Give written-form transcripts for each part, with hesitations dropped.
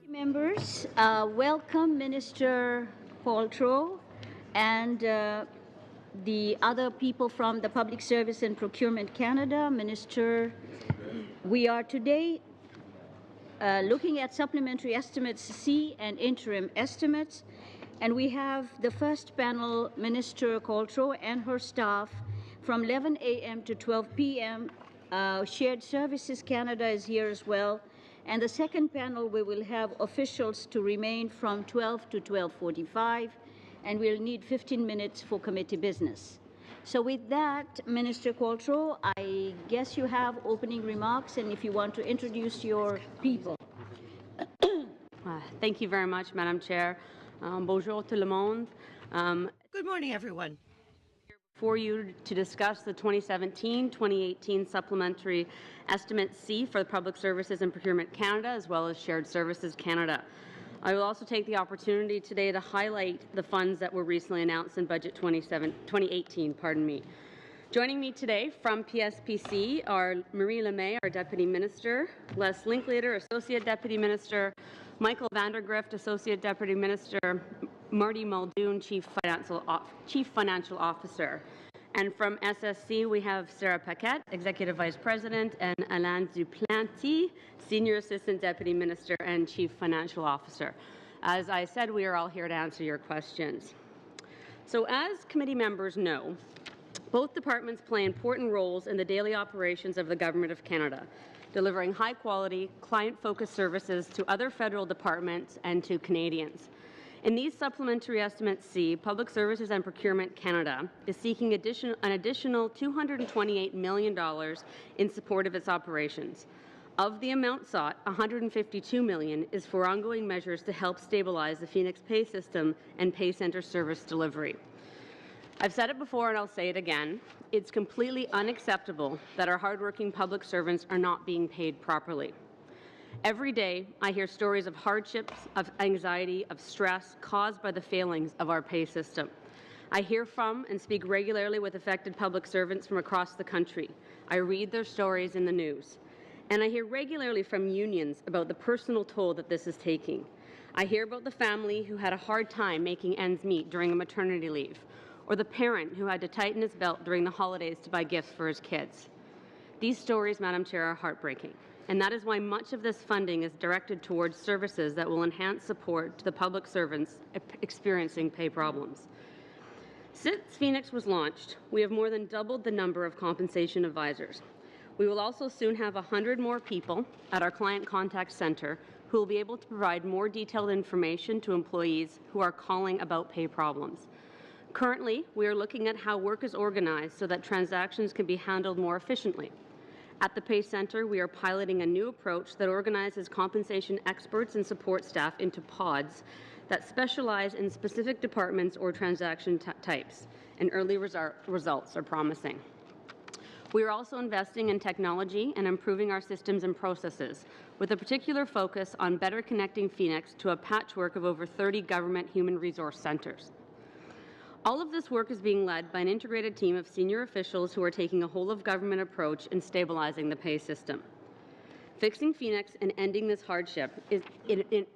Members, welcome Minister Qualtrough and the other people from the Public Service and Procurement Canada. Minister, we are today looking at supplementary estimates C and interim estimates, and we have the first panel, Minister Qualtrough and her staff, from 11 a.m. to 12 p.m. Shared Services Canada is here as well. And the second panel, we will have officials to remain from 12 to 12:45, and we'll need 15 minutes for committee business. So with that, Minister Qualtrough, I guess you have opening remarks, and if you want to introduce your people. Thank you very much, Madam Chair. Bonjour tout le monde. Good morning, everyone. For you to discuss the 2017-2018 Supplementary Estimate C for the Public Services and Procurement Canada, as well as Shared Services Canada. I will also take the opportunity today to highlight the funds that were recently announced in Budget 2018. Joining me today from PSPC are Marie Lemay, our Deputy Minister, Les Linklater, Associate Deputy Minister, Michael Vandergrift, Associate Deputy Minister, Marty Muldoon, Chief Financial Officer. And from SSC, we have Sarah Paquette, Executive Vice President, and Alain Duplanty, Senior Assistant Deputy Minister and Chief Financial Officer. As I said, we are all here to answer your questions. So as committee members know, both departments play important roles in the daily operations of the Government of Canada, delivering high-quality, client-focused services to other federal departments and to Canadians. In these Supplementary Estimates C, Public Services and Procurement Canada is seeking an additional $228 million in support of its operations. Of the amount sought, $152 million is for ongoing measures to help stabilize the Phoenix pay system and pay center service delivery. I've said it before and I'll say it again. It's completely unacceptable that our hardworking public servants are not being paid properly. Every day, I hear stories of hardships, of anxiety, of stress caused by the failings of our pay system. I hear from and speak regularly with affected public servants from across the country. I read their stories in the news. And I hear regularly from unions about the personal toll that this is taking. I hear about the family who had a hard time making ends meet during a maternity leave, or the parent who had to tighten his belt during the holidays to buy gifts for his kids. These stories, Madam Chair, are heartbreaking, and that is why much of this funding is directed towards services that will enhance support to the public servants experiencing pay problems. Since Phoenix was launched, we have more than doubled the number of compensation advisors. We will also soon have 100 more people at our Client Contact Centre who will be able to provide more detailed information to employees who are calling about pay problems. Currently, we are looking at how work is organized so that transactions can be handled more efficiently. At the Pay Centre, we are piloting a new approach that organizes compensation experts and support staff into pods that specialize in specific departments or transaction types, and early results are promising. We are also investing in technology and improving our systems and processes, with a particular focus on better connecting Phoenix to a patchwork of over 30 government human resource centres. All of this work is being led by an integrated team of senior officials who are taking a whole-of-government approach in stabilizing the pay system. Fixing Phoenix and ending this hardship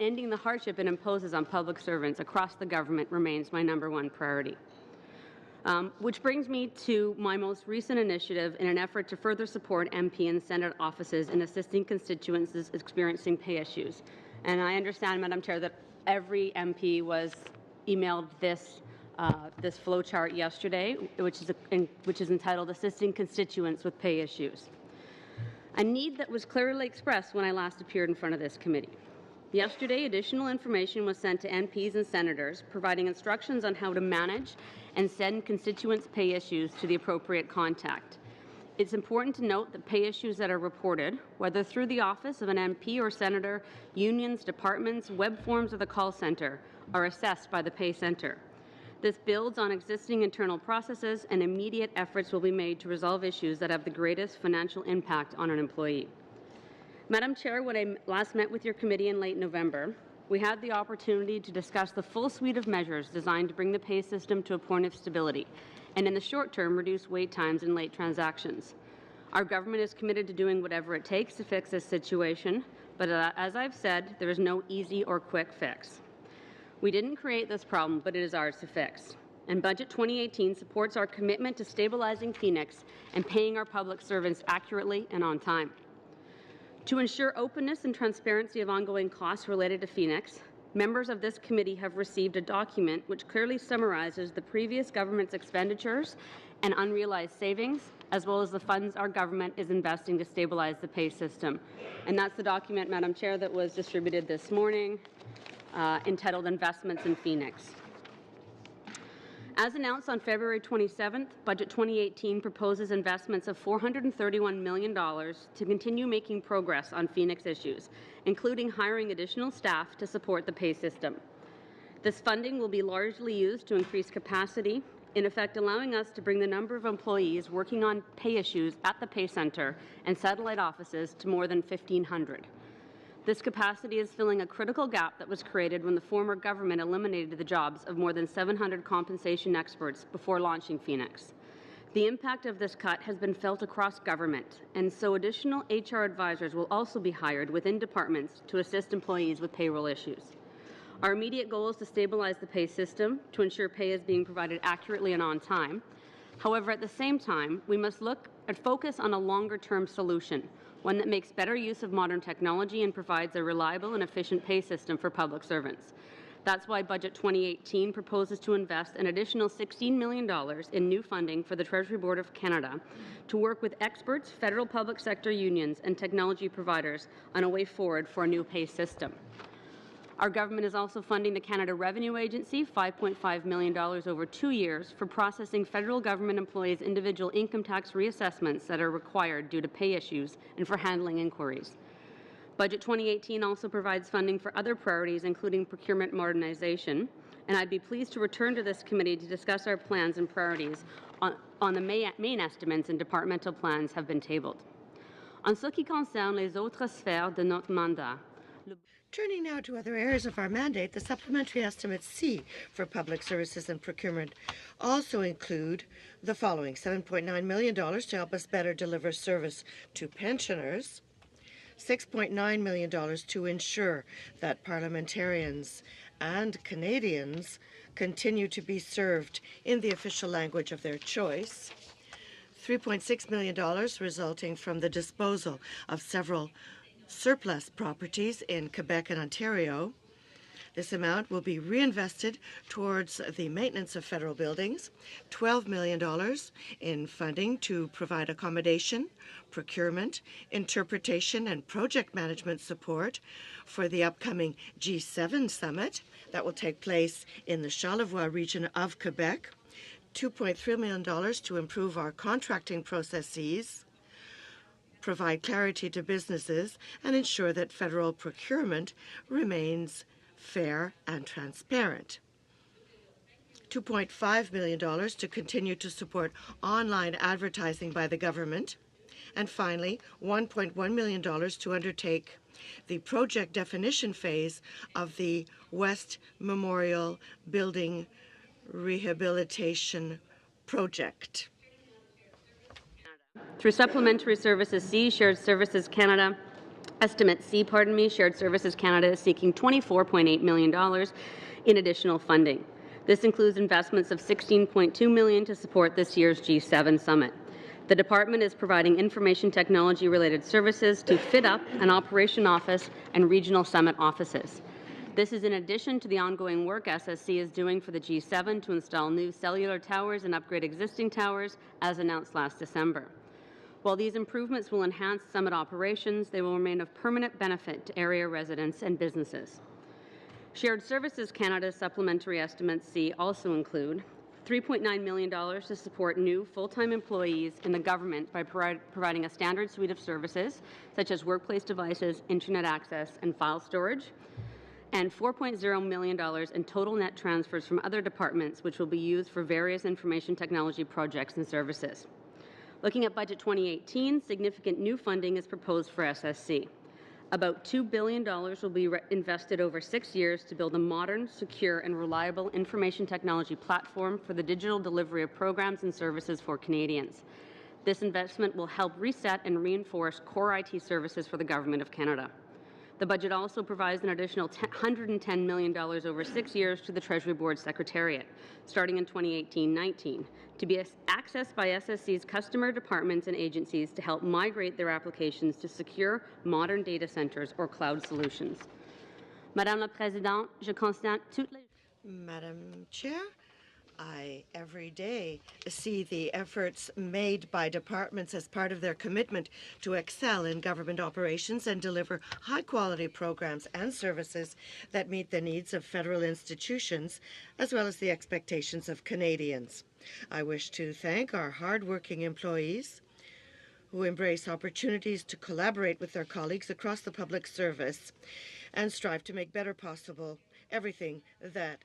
ending the hardship it imposes on public servants across the government remains my #1 priority. Which brings me to my most recent initiative in an effort to further support MP and Senate offices in assisting constituents experiencing pay issues. And I understand, Madam Chair, that every MP was emailed this flowchart yesterday, which is entitled Assisting Constituents with Pay Issues, a need that was clearly expressed when I last appeared in front of this committee. Yesterday, additional information was sent to MPs and Senators, providing instructions on how to manage and send constituents' pay issues to the appropriate contact. It's important to note that pay issues that are reported, whether through the office of an MP or Senator, unions, departments, web forms, or the call centre, are assessed by the Pay Centre. This builds on existing internal processes, and immediate efforts will be made to resolve issues that have the greatest financial impact on an employee. Madam Chair, when I last met with your committee in late November, we had the opportunity to discuss the full suite of measures designed to bring the pay system to a point of stability, and in the short term, reduce wait times and late transactions. Our government is committed to doing whatever it takes to fix this situation, But as I've said, there is no easy or quick fix. We didn't create this problem, but it is ours to fix. And Budget 2018 supports our commitment to stabilizing Phoenix and paying our public servants accurately and on time. To ensure openness and transparency of ongoing costs related to Phoenix, members of this committee have received a document which clearly summarizes the previous government's expenditures and unrealized savings, as well as the funds our government is investing to stabilize the pay system. And that's the document, Madam Chair, that was distributed this morning, entitled Investments in Phoenix. As announced on February 27th, Budget 2018 proposes investments of $431 million to continue making progress on Phoenix issues, including hiring additional staff to support the pay system. This funding will be largely used to increase capacity, in effect allowing us to bring the number of employees working on pay issues at the pay center and satellite offices to more than 1,500. This capacity is filling a critical gap that was created when the former government eliminated the jobs of more than 700 compensation experts before launching Phoenix. The impact of this cut has been felt across government, and so additional HR advisors will also be hired within departments to assist employees with payroll issues. Our immediate goal is to stabilize the pay system to ensure pay is being provided accurately and on time. However, at the same time, we must look at focus on a longer-term solution, one that makes better use of modern technology and provides a reliable and efficient pay system for public servants. That's why Budget 2018 proposes to invest an additional $16 million in new funding for the Treasury Board of Canada to work with experts, federal public sector unions, and technology providers on a way forward for a new pay system. Our government is also funding the Canada Revenue Agency $5.5 million over 2 years for processing federal government employees' individual income tax reassessments that are required due to pay issues and for handling inquiries. Budget 2018 also provides funding for other priorities, including procurement modernization, and I'd be pleased to return to this committee to discuss our plans and priorities on the main estimates and departmental plans have been tabled. En ce qui concerne les autres sphères de notre mandat, Turning now to other areas of our mandate, the Supplementary Estimate C for Public Services and Procurement also include the following: $7.9 million to help us better deliver service to pensioners, $6.9 million to ensure that parliamentarians and Canadians continue to be served in the official language of their choice, $3.6 million resulting from the disposal of several surplus properties in Quebec and Ontario. This amount will be reinvested towards the maintenance of federal buildings, $12 million in funding to provide accommodation, procurement, interpretation, and project management support for the upcoming G7 summit that will take place in the Charlevoix region of Quebec, $2.3 million to improve our contracting processes, provide clarity to businesses, and ensure that federal procurement remains fair and transparent. $2.5 million to continue to support online advertising by the government. And finally, $1.1 million to undertake the project definition phase of the West Memorial Building Rehabilitation Project. Through Supplementary Services C, Shared Services Canada, Estimate C, Shared Services Canada is seeking $24.8 million in additional funding. This includes investments of $16.2 million to support this year's G7 summit. The department is providing information technology-related services to fit up an operation office and regional summit offices. This is in addition to the ongoing work SSC is doing for the G7 to install new cellular towers and upgrade existing towers, as announced last December. While these improvements will enhance summit operations, they will remain of permanent benefit to area residents and businesses. Shared Services Canada's Supplementary Estimates C also include $3.9 million to support new full-time employees in the government by providing a standard suite of services, such as workplace devices, internet access, and file storage, and $4.0 million in total net transfers from other departments, which will be used for various information technology projects and services. Looking at Budget 2018, significant new funding is proposed for SSC. About $2 billion will be invested over 6 years to build a modern, secure, and reliable information technology platform for the digital delivery of programs and services for Canadians. This investment will help reset and reinforce core IT services for the Government of Canada. The budget also provides an additional $110 million over 6 years to the Treasury Board Secretariat, starting in 2018-19, to be accessed by SSC's customer departments and agencies to help migrate their applications to secure modern data centers or cloud solutions. Madame la Présidente, je constate toutes les... Madam Chair, I every day see the efforts made by departments as part of their commitment to excel in government operations and deliver high-quality programs and services that meet the needs of federal institutions as well as the expectations of Canadians. I wish to thank our hard-working employees who embrace opportunities to collaborate with their colleagues across the public service and strive to make better possible everything that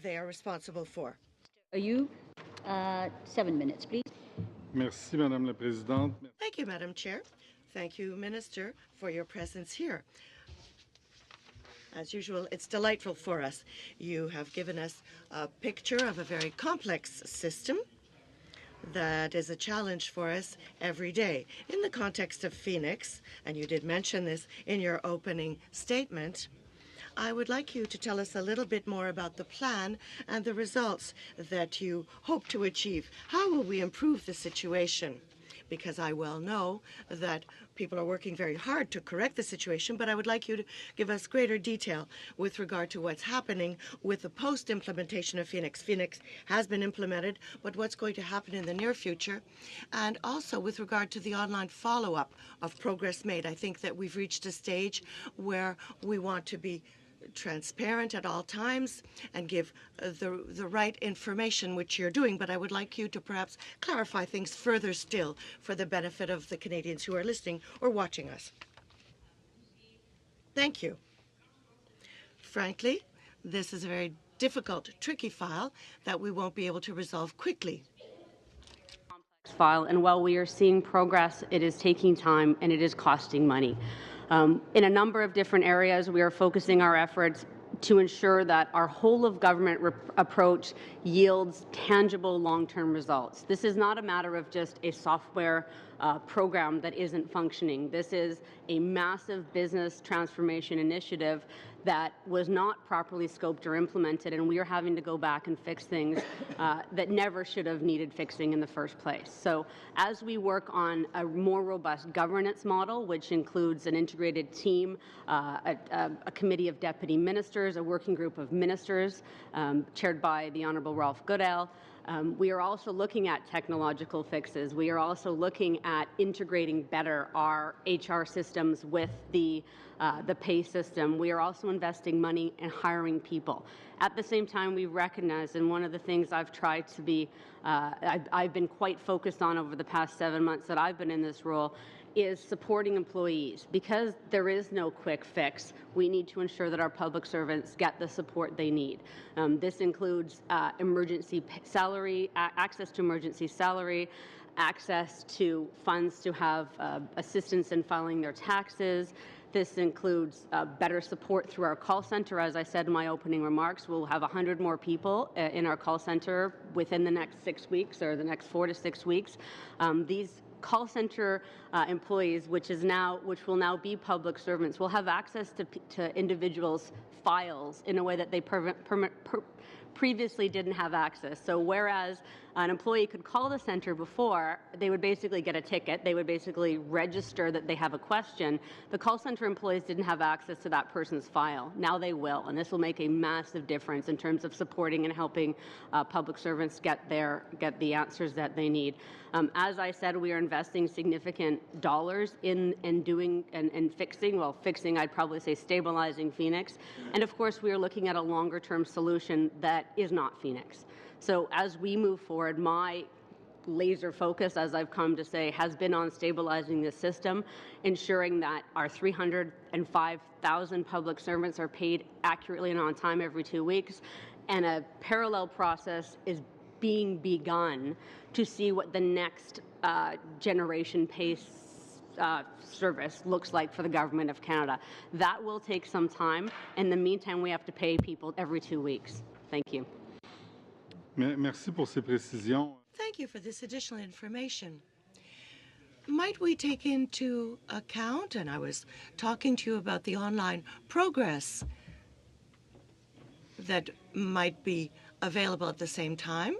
they are responsible for. You, 7 minutes, please. Merci, Madame la Présidente. Thank you, Madam Chair. Thank you, Minister, for your presence here. As usual, it's delightful for us. You have given us a picture of a very complex system that is a challenge for us every day. In the context of Phoenix, and you did mention this in your opening statement, I would like you to tell us a little bit more about the plan and the results that you hope to achieve. How will we improve the situation? Because I well know that people are working very hard to correct the situation, but I would like you to give us greater detail with regard to what's happening with the post-implementation of Phoenix. Phoenix has been implemented, but what's going to happen in the near future? And also with regard to the online follow-up of progress made. I think that we've reached a stage where we want to be transparent at all times and give the right information, which you're doing, but I would like you to perhaps clarify things further still for the benefit of the Canadians who are listening or watching us. Thank you. Frankly, this is a very difficult, tricky file that we won't be able to resolve quickly. File, and while we are seeing progress, it is taking time and it is costing money. In a number of different areas, we are focusing our efforts to ensure that our whole of government approach yields tangible long-term results. This is not a matter of just a software program that isn't functioning. This is a massive business transformation initiative that was not properly scoped or implemented, and we are having to go back and fix things that never should have needed fixing in the first place. So as we work on a more robust governance model, which includes an integrated team, a committee of deputy ministers, a working group of ministers chaired by the Honourable Ralph Goodale, we are also looking at technological fixes. We are also looking at integrating better our HR systems with the pay system. We are also investing money in hiring people. At the same time, we recognize, and one of the things I've tried to be, I've been quite focused on over the past 7 months that I've been in this role, is supporting employees. Because there is no quick fix, we need to ensure that our public servants get the support they need. This includes emergency salary, access to emergency salary, access to funds to have assistance in filing their taxes. This includes better support through our call center. As I said in my opening remarks, we'll have 100 more people in our call center within the next 6 weeks or the next 4 to 6 weeks. These call center employees, which will now be public servants, will have access to individuals' files in a way that they previously didn't have access. So whereas an employee could call the center before, they would basically get a ticket, they would basically register that they have a question, the call center employees didn't have access to that person's file. Now they will, and this will make a massive difference in terms of supporting and helping public servants get the answers that they need. As I said, we are investing significant dollars in fixing, I'd probably say stabilizing Phoenix. And of course, we are looking at a longer term solution that is not Phoenix. So as we move forward, my laser focus, as I've come to say, has been on stabilizing the system, ensuring that our 305,000 public servants are paid accurately and on time every 2 weeks, and a parallel process is being begun to see what the next generation pay service looks like for the Government of Canada. That will take some time. In the meantime, we have to pay people every 2 weeks. Thank you. Merci pour ces précisions. Thank you for this additional information. might we take into account, and I was talking to you about the online progress that might be available at the same time.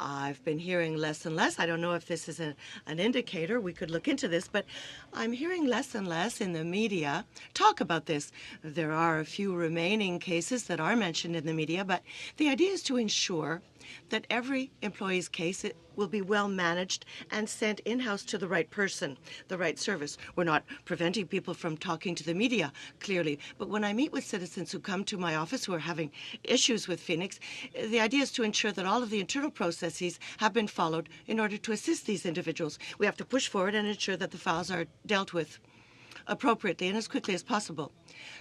I've been hearing less and less. I don't know if this is an indicator. We could look into this, but I'm hearing less and less in the media talk about this. There are a few remaining cases that are mentioned in the media, but the idea is to ensure that every employee's case will be well managed and sent in-house to the right person, the right service. We're not preventing people from talking to the media, clearly, but when I meet with citizens who come to my office who are having issues with Phoenix, the idea is to ensure that all of the internal processes have been followed in order to assist these individuals. We have to push forward and ensure that the files are dealt with appropriately and as quickly as possible.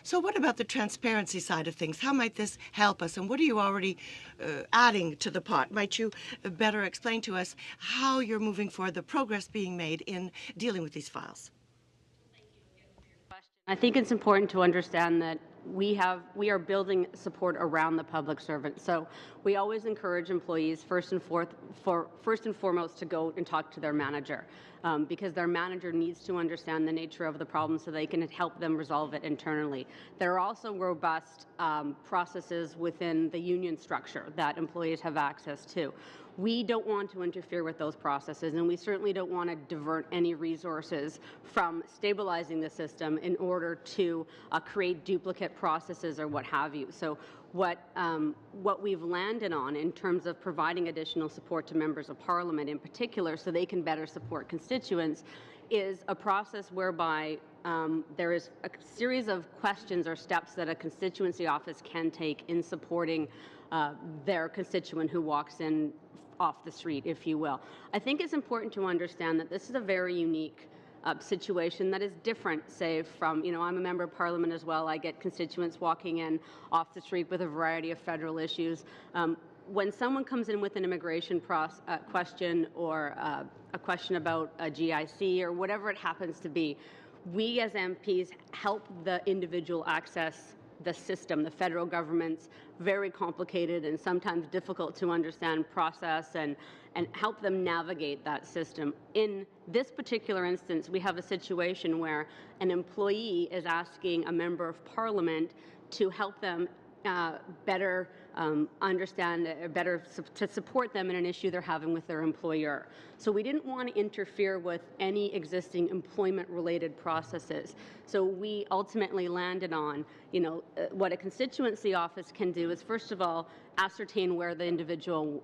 So what about the transparency side of things? How might this help us, and what are you already adding to the pot? Might you better explain to us how you're moving forward, the progress being made in dealing with these files? I think it's important to understand that we are building support around the public servant. So we always encourage employees first and foremost to go and talk to their manager, because their manager needs to understand the nature of the problem so they can help them resolve it internally. There are also robust processes within the union structure that employees have access to. We don't want to interfere with those processes, and we certainly don't want to divert any resources from stabilizing the system in order to create duplicate processes or what have you. So what we've landed on in terms of providing additional support to members of Parliament in particular so they can better support constituents is a process whereby there is a series of questions or steps that a constituency office can take in supporting their constituent who walks in off the street, if you will. I think it's important to understand that this is a very unique situation that is different, say, from, I'm a member of Parliament as well. I get constituents walking in off the street with a variety of federal issues. When someone comes in with an immigration question or a question about a GIC or whatever it happens to be, we as MPs help the individual access the system, the federal government's very complicated and sometimes difficult to understand process, and help them navigate that system. In this particular instance, we have a situation where an employee is asking a member of Parliament to help them better understand, better to support them in an issue they're having with their employer. So we didn't want to interfere with any existing employment-related processes. So we ultimately landed on, what a constituency office can do is, first of all, ascertain where the individual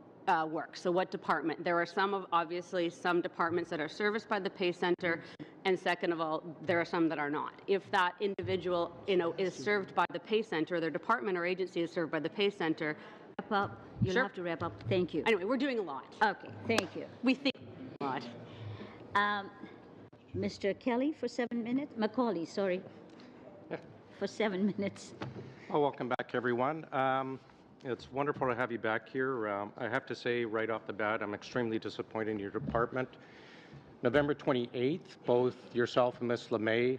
work. So what department? There are obviously some departments that are serviced by the pay center, and second of all, there are some that are not. If that individual, is served by the pay center, their department or agency is served by the pay center. Wrap up. You'll have to wrap up. Thank you. Anyway, we're doing a lot. Okay, thank you. We think a lot. Mr. Kelly for 7 minutes. Macaulay, sorry. For 7 minutes. Well, welcome back, everyone. It's wonderful to have you back here. I have to say right off the bat, I'm extremely disappointed in your department. November 28th, both yourself and Ms. LeMay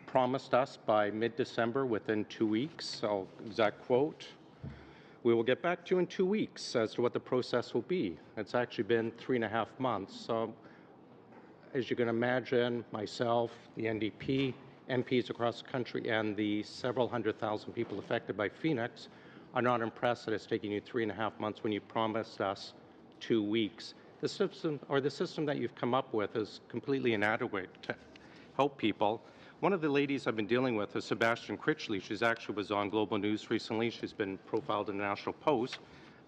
promised us by mid-December, within 2 weeks, so exact quote, "We will get back to you in 2 weeks as to what the process will be." It's actually been 3.5 months. So as you can imagine, myself, the NDP, MPs across the country, and the several 100,000 people affected by Phoenix are not impressed that it's taking you 3.5 months when you promised us 2 weeks. The system that you've come up with is completely inadequate to help people. One of the ladies I've been dealing with is Sebastian Critchley. She's actually was on Global News recently. She's been profiled in the National Post.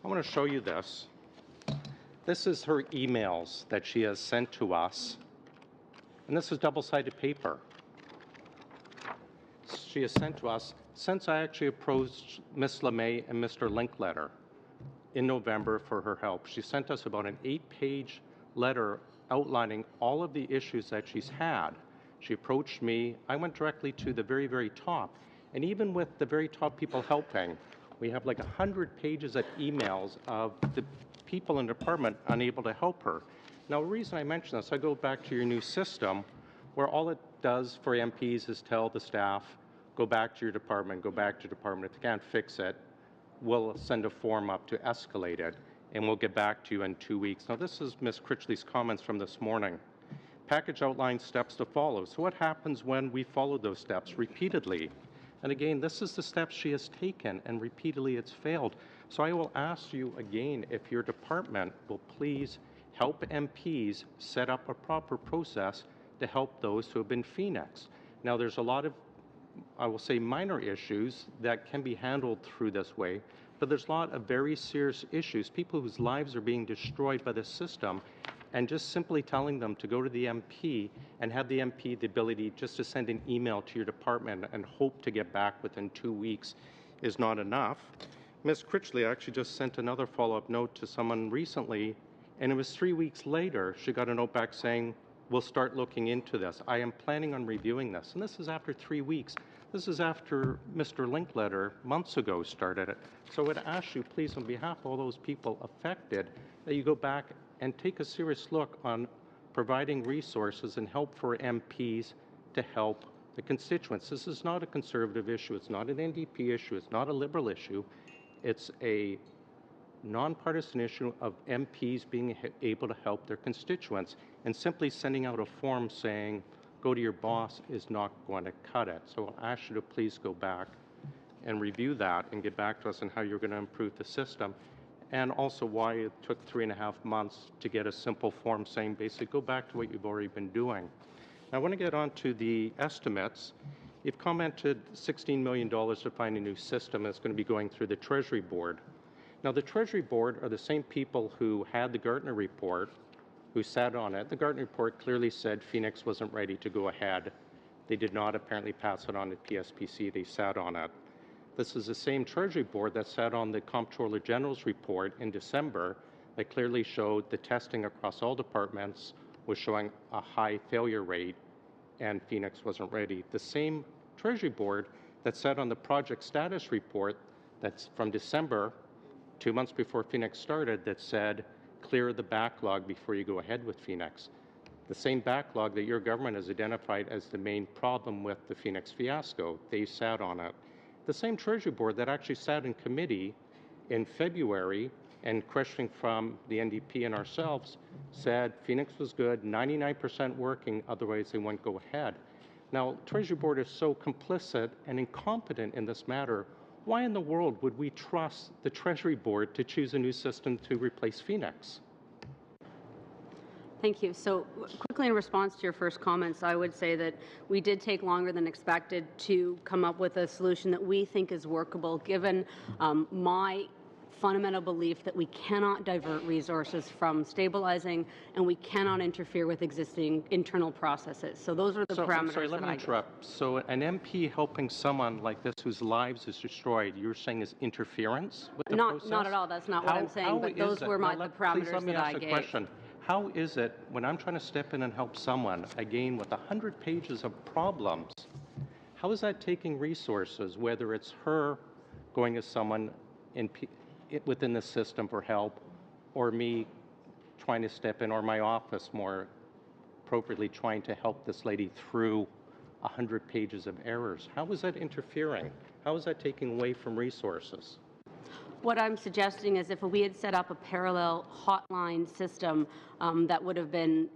I want to show you this. This is her emails that she has sent to us, and this is double-sided paper. She has sent to us since I actually approached Ms. LeMay and Mr. Linkletter in November for her help. She sent us about an 8-page letter outlining all of the issues that she's had. She approached me. I went directly to the very, very top. And even with the very top people helping, we have like 100 pages of emails of the people in the department unable to help her. Now, the reason I mention this, I go back to your new system where all it does for MPs is tell the staff, go back to your department, go back to your department. If you can't fix it, we'll send a form up to escalate it, and we'll get back to you in 2 weeks. Now, this is Ms. Critchley's comments from this morning. package outlines steps to follow. So what happens when we follow those steps repeatedly? And again, this is the steps she has taken, and repeatedly it's failed. So I will ask you again if your department will please help MPs set up a proper process to help those who have been Phoenix. Now, there's a lot of, I will say, minor issues that can be handled through this way, but there's a lot of very serious issues, people whose lives are being destroyed by the system, and just simply telling them to go to the MP and have the MP the ability just to send an email to your department and hope to get back within 2 weeks is not enough. Ms. Critchley actually just sent another follow-up note to someone recently, and it was 3 weeks later she got a note back saying, we'll start looking into this. I am planning on reviewing this. And this is after 3 weeks. This is after Mr. Linkletter months ago started it. So I would ask you, please, on behalf of all those people affected, that you go back and take a serious look on providing resources and help for MPs to help the constituents. This is not a Conservative issue. It's not an NDP issue. It's not a Liberal issue. It's a nonpartisan issue of MPs being able to help their constituents, and simply sending out a form saying, go to your boss is not going to cut it. So I'll ask you to please go back and review that and get back to us on how you're going to improve the system, and also why it took 3.5 months to get a simple form saying basically go back to what you've already been doing. Now, I want to get on to the estimates. You've commented $16 million to find a new system that's going to be going through the Treasury Board. Now, the Treasury Board are the same people who had the Gartner report, who sat on it. The Gartner report clearly said Phoenix wasn't ready to go ahead. They did not apparently pass it on to PSPC. They sat on it. This is the same Treasury Board that sat on the Comptroller General's report in December that clearly showed the testing across all departments was showing a high failure rate, and Phoenix wasn't ready. The same Treasury Board that sat on the project status report that's from December, 2 months before Phoenix started, that said, clear the backlog before you go ahead with Phoenix. The same backlog that your government has identified as the main problem with the Phoenix fiasco, they sat on it. The same Treasury Board that actually sat in committee in February and questioning from the NDP and ourselves said Phoenix was good, 99% working, otherwise they won't go ahead. Now, Treasury Board is so complicit and incompetent in this matter. Why in the world would we trust the Treasury Board to choose a new system to replace Phoenix? Thank you. So quickly in response to your first comments, I would say that we did take longer than expected to come up with a solution that we think is workable, given my fundamental belief that we cannot divert resources from stabilizing and we cannot interfere with existing internal processes. So those are the parameters. I'm sorry, let me interrupt. So an MP helping someone like this whose lives is destroyed, you're saying is interference with the process? Not at all. That's not what I'm saying. But those were the parameters that I gave. Question. How is it when I'm trying to step in and help someone, again, with 100 pages of problems, how is that taking resources, whether it's her going as someone within the system for help, or me trying to step in, or my office more appropriately trying to help this lady through 100 pages of errors? How is that interfering? How is that taking away from resources? What I'm suggesting is if we had set up a parallel hotline system that would have been,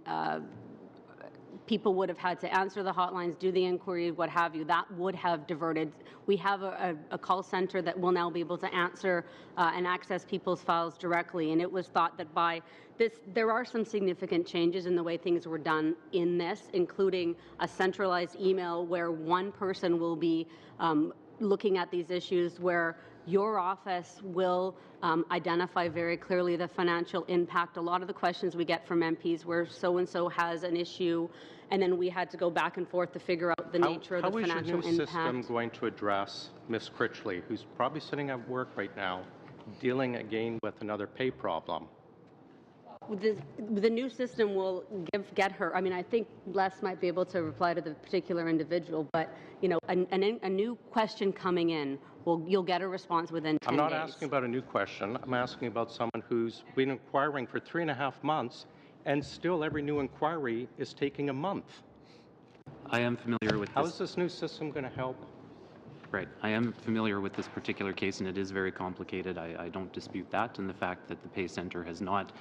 people would have had to answer the hotlines, do the inquiry, what have you, that would have diverted. We have a call center that will now be able to answer and access people's files directly, and it was thought that by this, there are some significant changes in the way things were done in this, including a centralized email where one person will be looking at these issues, where your office will identify very clearly the financial impact. A lot of the questions we get from MPs where so-and-so has an issue, and then we had to go back and forth to figure out the nature of the financial impact. How is your new system going to address Ms. Critchley, who's probably sitting at work right now, dealing again with another pay problem? The new system will get her. I mean, I think Les might be able to reply to the particular individual, but you know, a new question coming in, you'll get a response within 10 days. I'm not asking about a new question. I'm asking about someone who's been inquiring for 3.5 months, and still every new inquiry is taking a month. I am familiar with this. How is this new system going to help? Right. I am familiar with this particular case, and it is very complicated. I don't dispute that, and the fact that the Pay Centre has not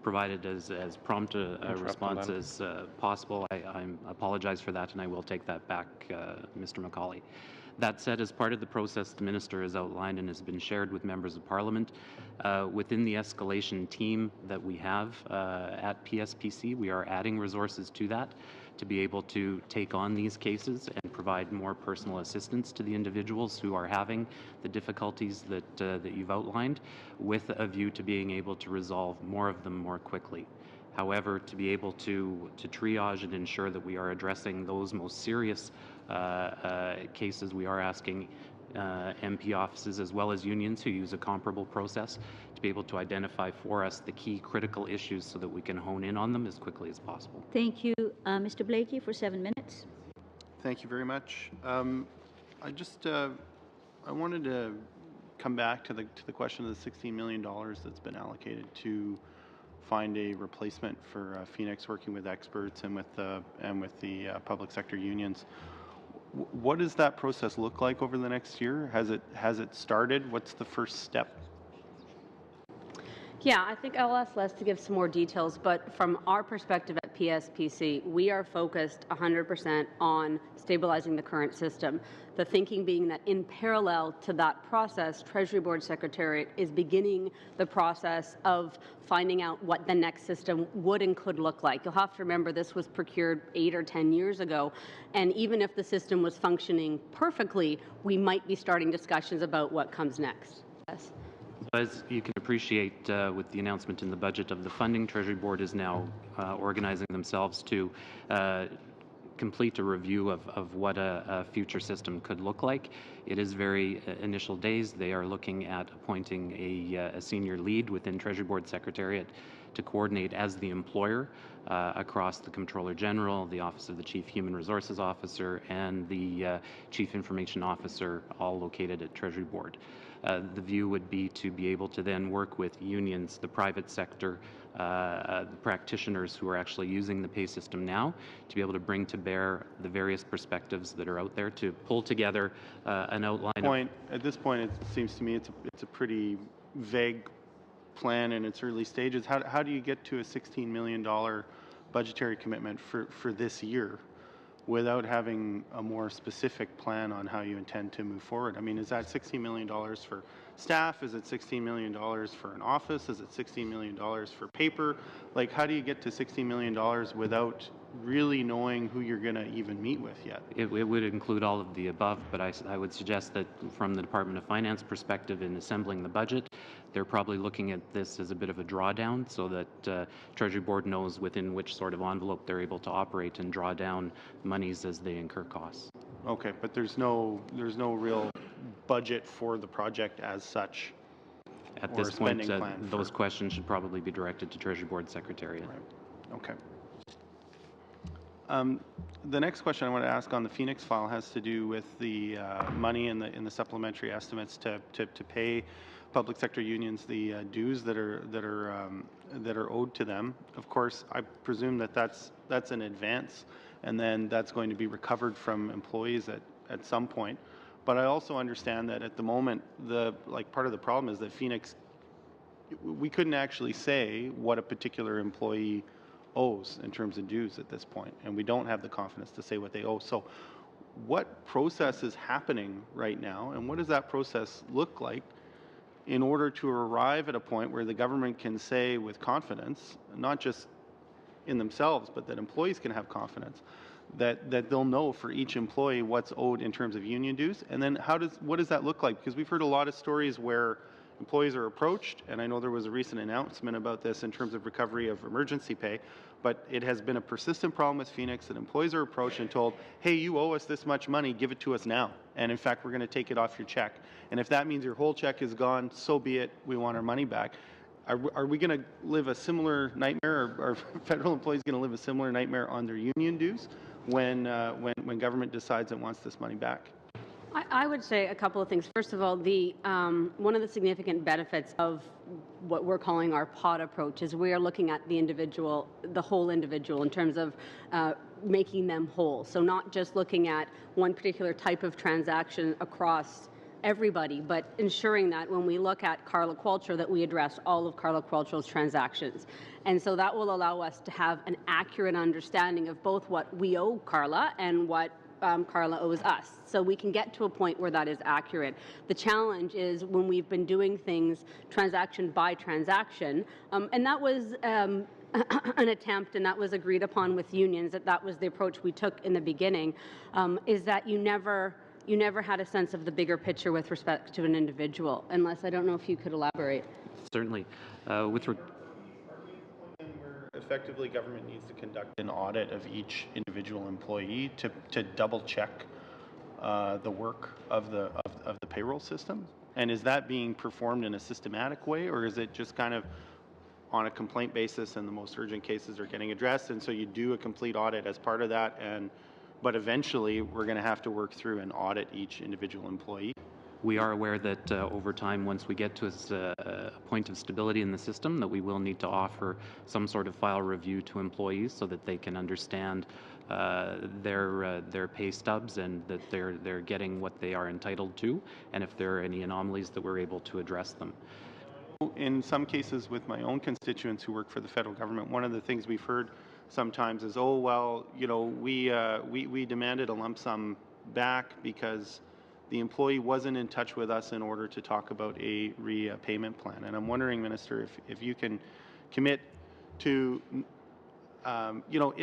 provided as prompt a response as possible. I apologize for that, and I will take that back, Mr. McCauley. That said, as part of the process the Minister has outlined and has been shared with members of Parliament, within the escalation team that we have at PSPC, we are adding resources to that to be able to take on these cases and provide more personal assistance to the individuals who are having the difficulties that you've outlined, with a view to being able to resolve more of them more quickly. However, to be able to triage and ensure that we are addressing those most serious cases, we are asking MP offices as well as unions who use a comparable process to be able to identify for us the key critical issues so that we can hone in on them as quickly as possible. Thank you. Mr. Blakey for 7 minutes. Thank you very much. I wanted to come back to the question of the $16 million that's been allocated to find a replacement for Phoenix, working with experts and with the public sector unions. What does that process look like over the next year? Has it started? What's the first step? Yeah, I think I'll ask Les to give some more details, but from our perspective at PSPC, we are focused 100% on stabilizing the current system. The thinking being that in parallel to that process, Treasury Board Secretariat is beginning the process of finding out what the next system would and could look like. You'll have to remember this was procured 8 or 10 years ago, and even if the system was functioning perfectly, we might be starting discussions about what comes next. Yes. As you can appreciate, with the announcement in the budget of the funding, Treasury Board is now organizing themselves to complete a review of what a future system could look like. It is very initial days. They are looking at appointing a senior lead within Treasury Board Secretariat to coordinate as the employer across the Comptroller General, the Office of the Chief Human Resources Officer, and the Chief Information Officer, all located at Treasury Board. The view would be to be able to then work with unions, the private sector, the practitioners who are actually using the pay system now, to be able to bring to bear the various perspectives that are out there to pull together an outline. At this point, it seems to me it's a pretty vague plan in its early stages. How do you get to a $16 million budgetary commitment for this year without having a more specific plan on how you intend to move forward? I mean, is that $16 million for staff? Is it $16 million for an office? Is it $16 million for paper? Like, how do you get to $16 million without really knowing who you're going to even meet with yet? It would include all of the above, but I would suggest that from the Department of Finance perspective in assembling the budget, they're probably looking at this as a bit of a drawdown so that Treasury Board knows within which sort of envelope they're able to operate and draw down monies as they incur costs. Okay, but there's no real budget for the project as such. At this point, those questions should probably be directed to Treasury Board Secretariat. Right. Okay. The next question I want to ask on the Phoenix file has to do with the money in the supplementary estimates to pay public sector unions the dues that are owed to them. Of course, I presume that's an advance, and then that's going to be recovered from employees at some point. But I also understand that at the moment, part of the problem is that Phoenix, we couldn't actually say what a particular employee owes in terms of dues at this point, and we don't have the confidence to say what they owe. So what process is happening right now, and what does that process look like in order to arrive at a point where the government can say with confidence, not just in themselves, but that employees can have confidence, that they'll know for each employee what's owed in terms of union dues? And then what does that look like? Because we've heard a lot of stories where employees are approached, and I know there was a recent announcement about this in terms of recovery of emergency pay, but it has been a persistent problem with Phoenix that employees are approached and told, hey, you owe us this much money, give it to us now. And in fact, we're going to take it off your check. And if that means your whole check is gone, so be it, we want our money back. Are we going to live a similar nightmare, or are federal employees going to live a similar nightmare on their union dues when government decides it wants this money back? I would say a couple of things. First of all, one of the significant benefits of what we're calling our POD approach is we are looking at the individual, the whole individual, in terms of making them whole. So not just looking at one particular type of transaction across everybody, but ensuring that when we look at Carla Qualtrough, that we address all of Carla Qualtrough's transactions. And so that will allow us to have an accurate understanding of both what we owe Carla and what Carla owes us. So we can get to a point where that is accurate. The challenge is when we've been doing things transaction by transaction, and that was an attempt, and that was agreed upon with unions, that was the approach we took in the beginning, is that you never had a sense of the bigger picture with respect to an individual, unless I don't know if you could elaborate. Certainly. Effectively, government needs to conduct an audit of each individual employee to double check the work of the payroll system. And is that being performed in a systematic way, or is it just kind of on a complaint basis and the most urgent cases are getting addressed, and so you do a complete audit as part of that, but eventually we're going to have to work through and audit each individual employee? We are aware that over time, once we get to a point of stability in the system, that we will need to offer some sort of file review to employees so that they can understand their pay stubs and that they're getting what they are entitled to, and if there are any anomalies, that we're able to address them. In some cases with my own constituents who work for the federal government, one of the things we've heard sometimes is, oh, well, you know, we demanded a lump sum back because the employee wasn't in touch with us in order to talk about a repayment plan. And I'm wondering, Minister, if you can commit to, you know,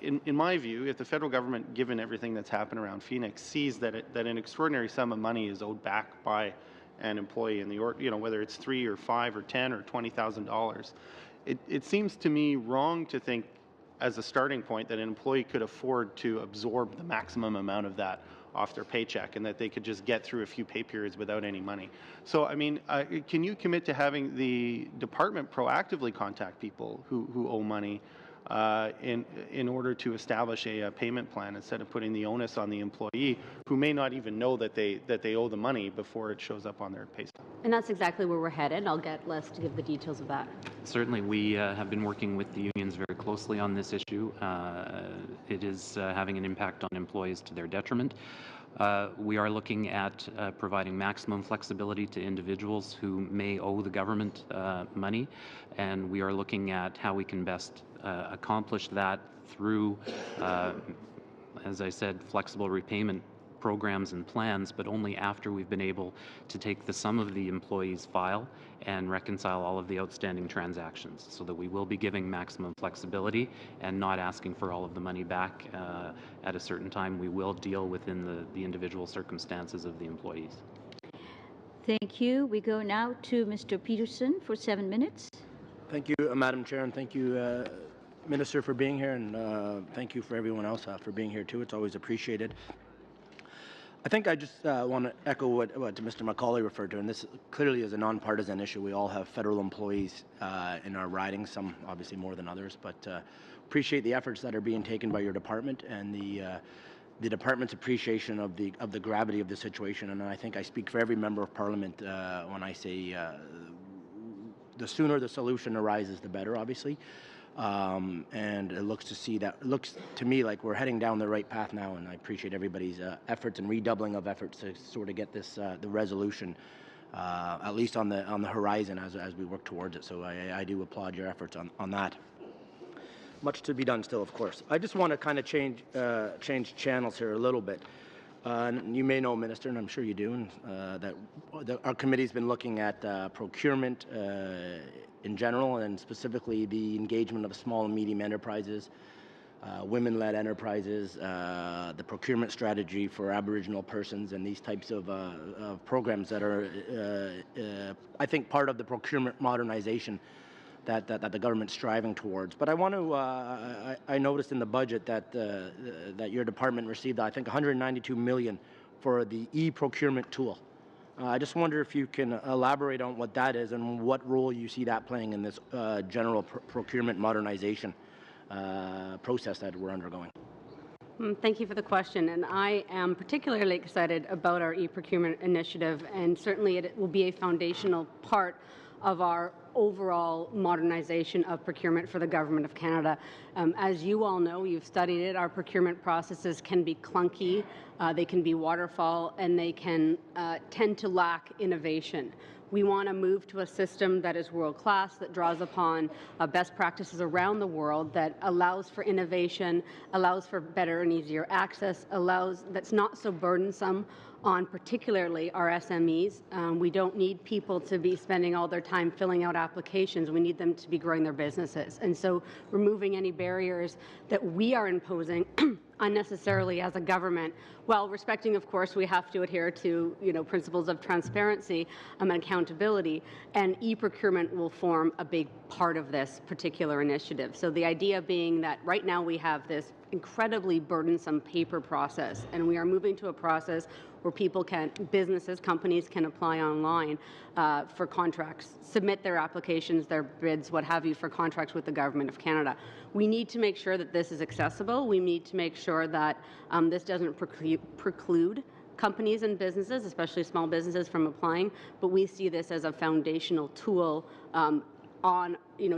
in my view, if the federal government, given everything that's happened around Phoenix, sees that an extraordinary sum of money is owed back by an employee in the, you know, whether it's $3 or $5 or $10 or $20,000, it seems to me wrong to think, as a starting point, that an employee could afford to absorb the maximum amount of that off their paycheck and that they could just get through a few pay periods without any money. So, I mean, can you commit to having the department proactively contact people who owe money in order to establish a payment plan, instead of putting the onus on the employee who may not even know that they owe the money before it shows up on their pay stub? And that's exactly where we're headed. I'll get Les to give the details of that. Certainly, we have been working with the unions very closely on this issue. It is having an impact on employees to their detriment. We are looking at providing maximum flexibility to individuals who may owe the government money, and we are looking at how we can best accomplish that through, as I said, flexible repayment programs and plans, but only after we've been able to take the sum of the employee's file and reconcile all of the outstanding transactions, so that we will be giving maximum flexibility and not asking for all of the money back at a certain time. We will deal within the individual circumstances of the employees. Thank you. We go now to Mr. Peterson for 7 minutes. Thank you, Madam Chair, and thank you, Minister, for being here, and thank you for everyone else for being here too. It's always appreciated. I think I just want to echo what Mr. McCauley referred to, and this clearly is a nonpartisan issue. We all have federal employees in our riding, some obviously more than others, but appreciate the efforts that are being taken by your department and the department's appreciation of the gravity of the situation. And I think I speak for every member of Parliament when I say the sooner the solution arises, the better, obviously. And it looks to me like we're heading down the right path now, and I appreciate everybody's efforts and redoubling of efforts to sort of get this the resolution at least on the horizon as we work towards it. So I do applaud your efforts on that. Much to be done still, of course. I just want to kind of change channels here a little bit. You may know, Minister, and I'm sure you do, that our committee's been looking at procurement in general, and specifically the engagement of small and medium enterprises, women-led enterprises, the procurement strategy for Aboriginal persons, and these types of programs that are, I think, part of the procurement modernization that the government's striving towards. But I want to, I noticed in the budget that that your department received, I think, $192 million for the e-procurement tool. I just wonder if you can elaborate on what that is and what role you see that playing in this general procurement modernization process that we're undergoing. Thank you for the question, and I am particularly excited about our e-procurement initiative, and certainly it will be a foundational part of our overall modernization of procurement for the Government of Canada. As you all know, you've studied it, our procurement processes can be clunky, they can be waterfall, and they can tend to lack innovation. We want to move to a system that is world-class, that draws upon best practices around the world, that allows for innovation, allows for better and easier access, that's not so burdensome on particularly our SMEs. We don't need people to be spending all their time filling out applications. We need them to be growing their businesses. And so removing any barriers that we are imposing unnecessarily as a government, while respecting, of course, we have to adhere to principles of transparency and accountability, and e-procurement will form a big part of this particular initiative. So the idea being that right now we have this incredibly burdensome paper process, and we are moving to a process where businesses, companies can apply online for contracts, submit their applications, their bids, what have you, for contracts with the Government of Canada. We need to make sure that this is accessible. We need to make sure that this doesn't preclude companies and businesses, especially small businesses, from applying, but we see this as a foundational tool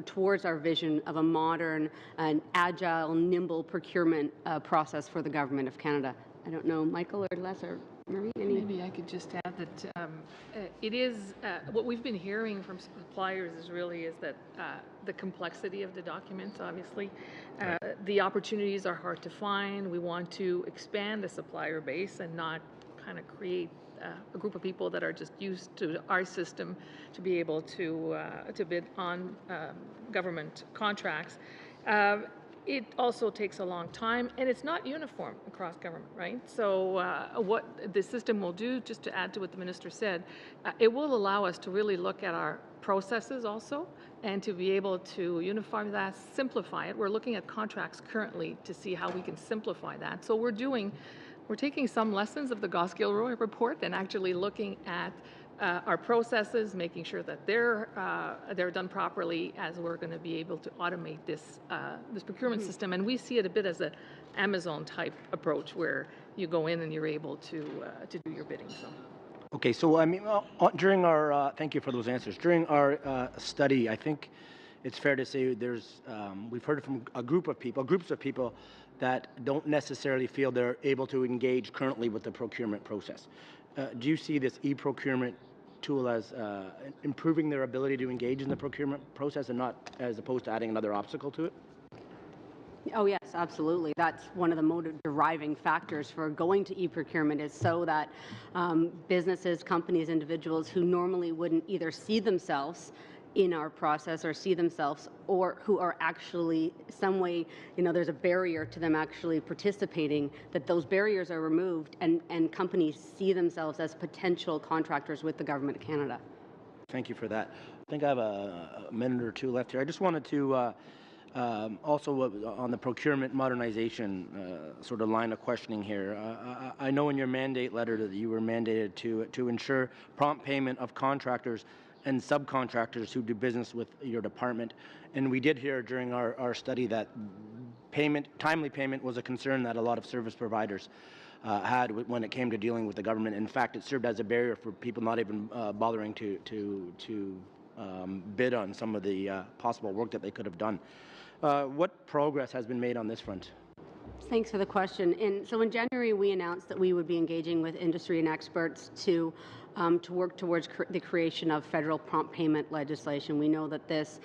towards our vision of a modern and agile, nimble procurement process for the Government of Canada. I don't know, Michael or Les or Marie, Maybe I could just add that it is what we've been hearing from suppliers is that the complexity of the documents, obviously, the opportunities are hard to find. We want to expand the supplier base and not kind of create a group of people that are just used to our system to be able to bid on government contracts. It also takes a long time, and it's not uniform across government, right? So what the system will do, just to add to what the minister said, it will allow us to really look at our processes also, and to be able to unify that, simplify it. We're looking at contracts currently to see how we can simplify that. So we're taking some lessons of the Goss-Gilroy report and actually looking at our processes, making sure that they're done properly, as we're going to be able to automate this procurement system. And we see it a bit as an Amazon type approach, where you go in and you're able to do your bidding. So. Okay, so I mean, during our thank you for those answers. During our study, I think it's fair to say we've heard from groups of people that don't necessarily feel they're able to engage currently with the procurement process. Do you see this e-procurement tool as improving their ability to engage in the procurement process, and not as opposed to adding another obstacle to it? Oh, yes, absolutely. That's one of the driving factors for going to e-procurement, is so that businesses, companies, individuals who normally wouldn't either see themselves in our process or see themselves, or who are actually some way, there's a barrier to them actually participating, that those barriers are removed, and companies see themselves as potential contractors with the Government of Canada. Thank you for that. I think I have a minute or two left here. I just wanted to also on the procurement modernization sort of line of questioning here. I know in your mandate letter that you were mandated to ensure prompt payment of contractors and subcontractors who do business with your department. And we did hear during our study that timely payment was a concern that a lot of service providers had when it came to dealing with the government. In fact, it served as a barrier for people not even bothering to bid on some of the possible work that they could have done. What progress has been made on this front? Thanks for the question. So in January, we announced that we would be engaging with industry and experts to work towards the creation of federal prompt payment legislation. We know that this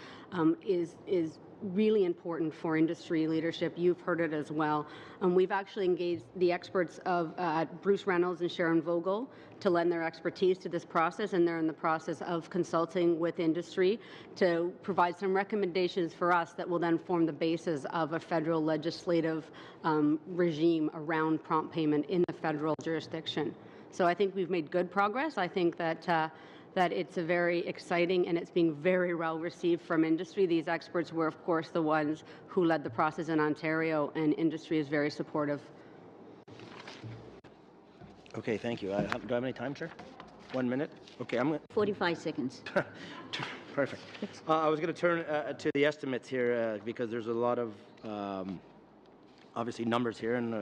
is really important for industry leadership. You've heard it as well. We've actually engaged the experts of Bruce Reynolds and Sharon Vogel to lend their expertise to this process, and they're in the process of consulting with industry to provide some recommendations for us that will then form the basis of a federal legislative regime around prompt payment in the federal jurisdiction. So I think we've made good progress. I think that it's a very exciting, and it's being very well received from industry. These experts were, of course, the ones who led the process in Ontario, and industry is very supportive. Okay, thank you. Do I have any time, Chair? 1 minute? Okay, I'm going 45 seconds. Perfect. I was going to turn to the estimates here because there's a lot of obviously numbers here, and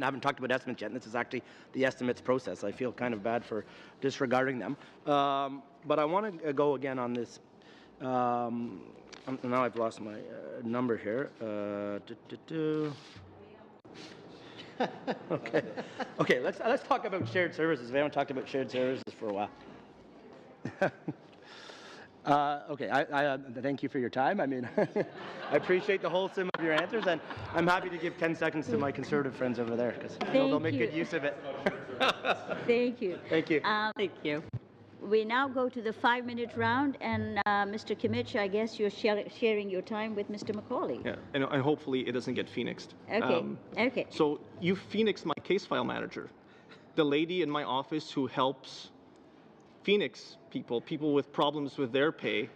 haven't talked about estimates yet, and this is actually the estimates process. I feel kind of bad for disregarding them. But I want to go again on this. Now I've lost my number here. Okay. Let's talk about shared services. We haven't talked about shared services for a while. Okay, I thank you for your time. I mean, I appreciate the wholesome of your answers, and I'm happy to give 10 seconds to my Conservative friends over there, because they'll make good use of it. Thank you. Thank you. Thank you. We now go to the 5-minute round, and Mr. Kimmich, I guess you're sharing your time with Mr. Macaulay. Yeah, and hopefully it doesn't get phoenixed. Okay. Okay. So you phoenixed my case file manager, the lady in my office who helps Phoenix people with problems with their pay.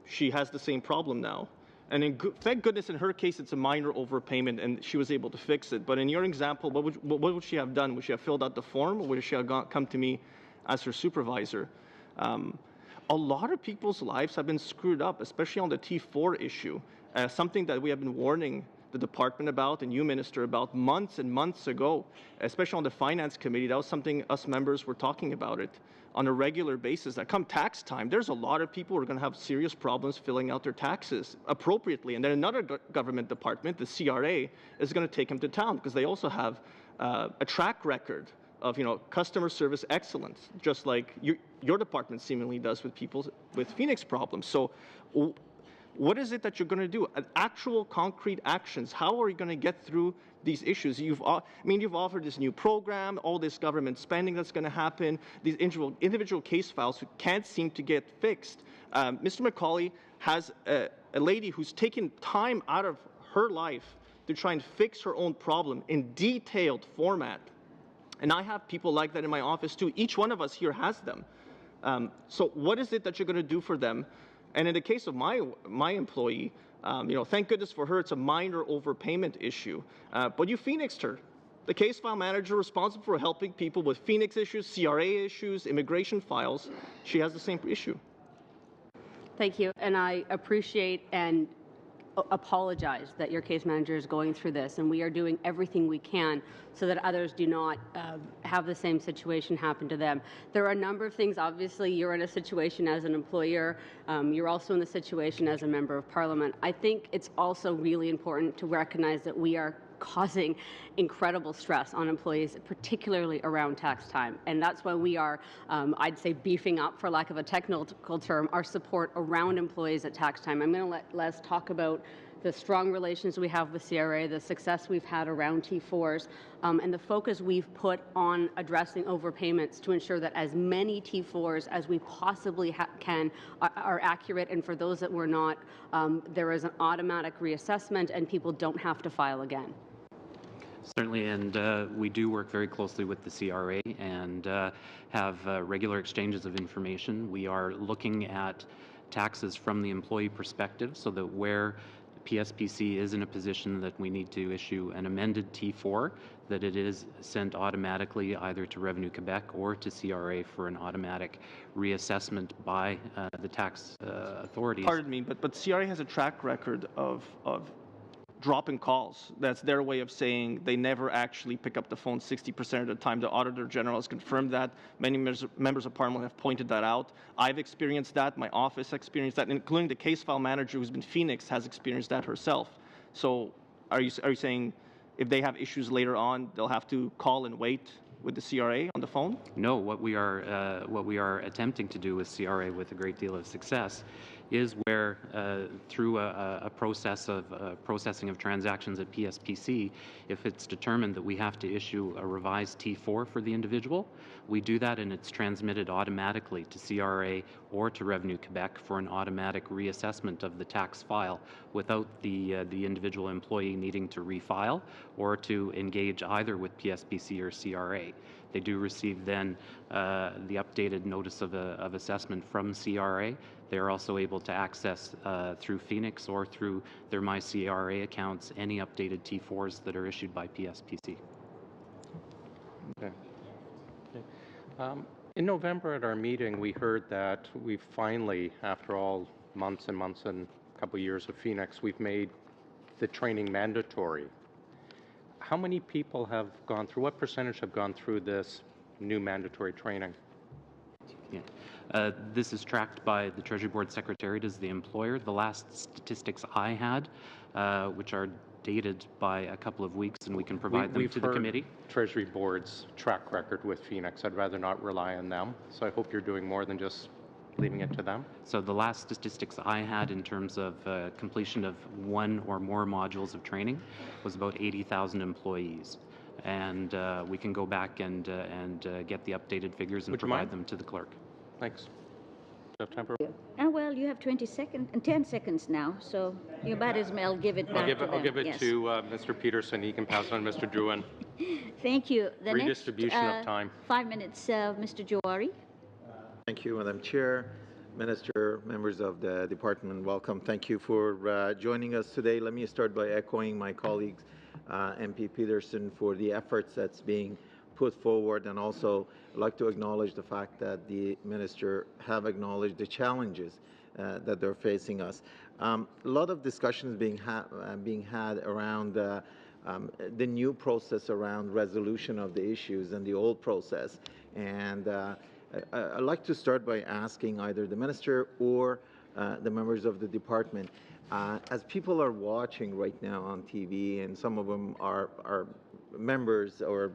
She has the same problem now. And thank goodness in her case it's a minor overpayment and she was able to fix it. But in your example, what would she have done? Would she have filled out the form, or would she have come to me as her supervisor? A lot of people's lives have been screwed up, especially on the T4 issue. Something that we have been warning the department about and you, Minister, about months and months ago, especially on the Finance Committee. That was something us members were talking about it on a regular basis. That come tax time, there's a lot of people who are going to have serious problems filling out their taxes appropriately. And then another government department, the CRA, is going to take them to town because they also have a track record of customer service excellence, just like your department seemingly does with people with Phoenix problems. So what is it that you're going to do? Actual concrete actions. How are you going to get through these issues? You've offered this new program, all this government spending that's going to happen, these individual case files who can't seem to get fixed. Mr. Macaulay has a lady who's taken time out of her life to try and fix her own problem in detailed format. And I have people like that in my office too. Each one of us here has them. So what is it that you're going to do for them? And in the case of my employee, thank goodness for her, it's a minor overpayment issue. But you phoenixed her. The case file manager responsible for helping people with Phoenix issues, CRA issues, immigration files, she has the same issue. Thank you. And I appreciate and apologize that your case manager is going through this, and we are doing everything we can so that others do not have the same situation happen to them. There are a number of things. Obviously, you're in a situation as an employer. You're also in the situation as a member of Parliament. I think it's also really important to recognize that we are causing incredible stress on employees, particularly around tax time. And that's why we are, I'd say, beefing up, for lack of a technical term, our support around employees at tax time. I'm going to let Les talk about the strong relations we have with CRA, the success we've had around T4s, and the focus we've put on addressing overpayments to ensure that as many T4s as we possibly can are accurate, and for those that were not, there is an automatic reassessment and people don't have to file again. Certainly, and we do work very closely with the CRA and have regular exchanges of information. We are looking at taxes from the employee perspective, so that where PSPC is in a position that we need to issue an amended T4, that it is sent automatically either to Revenue Quebec or to CRA for an automatic reassessment by the tax authorities. Pardon me, but CRA has a track record of dropping calls. That's their way of saying they never actually pick up the phone 60% of the time. The Auditor General has confirmed that. Many members of Parliament have pointed that out. I've experienced that. My office experienced that, including the case file manager who's been Phoenix has experienced that herself. So are you saying if they have issues later on, they'll have to call and wait with the CRA on the phone? No, what we are attempting to do with CRA with a great deal of success is where through a process of processing of transactions at PSPC, if it's determined that we have to issue a revised T4 for the individual, we do that and it's transmitted automatically to CRA or to Revenue Quebec for an automatic reassessment of the tax file without the individual employee needing to refile or to engage either with PSPC or CRA. They do receive then the updated notice of assessment from CRA. They are also able to access through Phoenix or through their MyCRA accounts any updated T4s that are issued by PSPC. Okay. In November at our meeting, we heard that we finally, after all months and months and a couple of years of Phoenix, we've made the training mandatory. how many people have gone through, what percentage have gone through this new mandatory training? Yeah. This is tracked by the Treasury Board Secretariat as the employer. The last statistics I had, which are dated by a couple of weeks, and we can provide them to the committee. We've heard Treasury Board's track record with Phoenix. I'd rather not rely on them. So I hope you're doing more than just leaving it to them. So the last statistics I had in terms of completion of one or more modules of training was about 80,000 employees. And we can go back and get the updated figures and provide them to the clerk. Thanks. Do you have time for? Well, you have 20 seconds and 10 seconds now, so you might as well give it back to them. I'll give it Yes. to Mr. Peterson. He can pass it on to Mr. Drouin. Thank you. The Redistribution next, of time. 5 minutes, Mr. Johari. Thank you, Madam Chair. Minister, members of the department, welcome. Thank you for joining us today. Let me start by echoing my colleagues, MP Peterson, for the efforts that's being put forward, and also I'd like to acknowledge the fact that the minister have acknowledged the challenges that they're facing us. A lot of discussions being had around the new process around resolution of the issues and the old process. And I'd like to start by asking either the minister or the members of the department, as people are watching right now on TV, and some of them are members or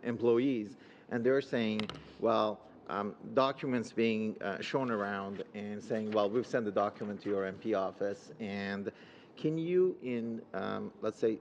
employees, and they're saying, well, documents being shown around and saying, well, we've sent the document to your MP office, and can you, in, let's say,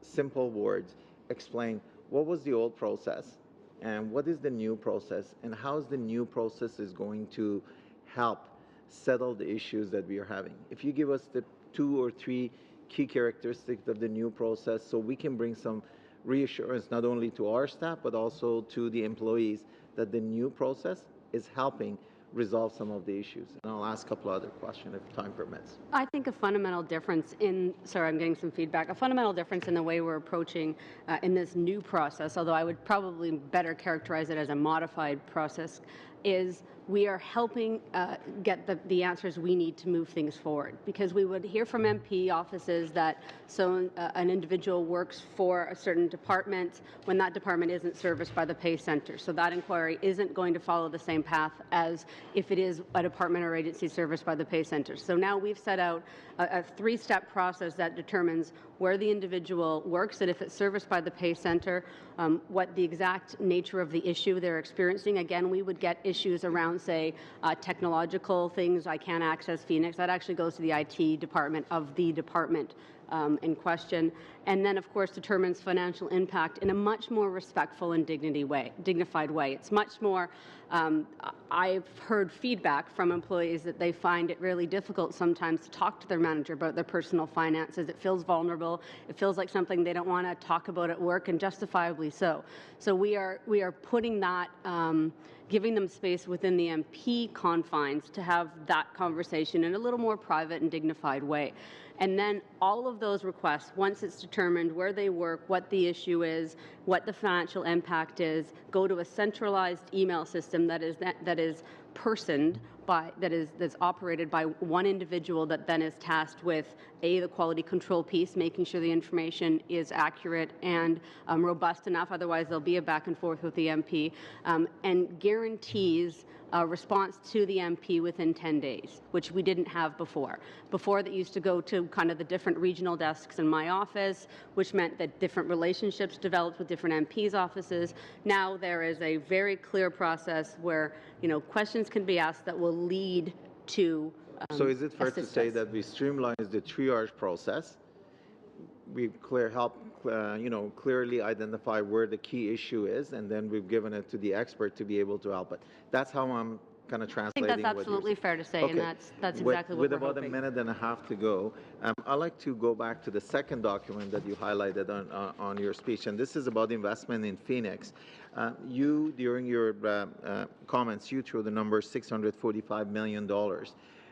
simple words, explain what was the old process and what is the new process, and how is the new process is going to help settle the issues that we are having? If you give us the 2 or 3 key characteristics of the new process, so we can bring some reassurance not only to our staff but also to the employees that the new process is helping resolve some of the issues. And I'll ask a couple other questions if time permits. I think a fundamental difference in, sorry, I'm getting some feedback, a fundamental difference in the way we're approaching in this new process, although I would probably better characterize it as a modified process, is we are helping get the answers we need to move things forward. Because we would hear from MP offices that an individual works for a certain department when that department isn't serviced by the pay center. So that inquiry isn't going to follow the same path as if it is a department or agency serviced by the pay center. So now we've set out a 3-step process that determines where the individual works, and if it's serviced by the pay center, what the exact nature of the issue they're experiencing. Again, we would get issues around, say, technological things. I can't access Phoenix. That actually goes to the IT department of the department in question. And then, of course, determines financial impact in a much more respectful and dignified way. It's much more, I've heard feedback from employees that they find it really difficult sometimes to talk to their manager about their personal finances. It feels vulnerable. It feels like something they don't want to talk about at work, and justifiably so. So we are putting that, giving them space within the MP confines to have that conversation in a little more private and dignified way. And then all of those requests, once it's determined where they work, what the issue is, what the financial impact is, go to a centralized email system that is personed by, that's operated by one individual that then is tasked with the quality control piece, making sure the information is accurate and robust enough. Otherwise, there'll be a back and forth with the MP, and guarantees a response to the MP within 10 days, which we didn't have before. Before, that used to go to kind of the different regional desks in my office, which meant that different relationships developed with different MPs' offices. Now there is a very clear process where, questions can be asked that will lead to so is it fair to say that we streamlined the triage process? We clearly identify where the key issue is, and then we've given it to the expert to be able to help it. That's how I'm kind of translating. I think that's absolutely fair to say, okay. And that's exactly what we're hoping. With about a minute and a half to go, I'd like to go back to the second document that you highlighted on your speech, and this is about investment in Phoenix. You, during your comments, you threw the number $645 million,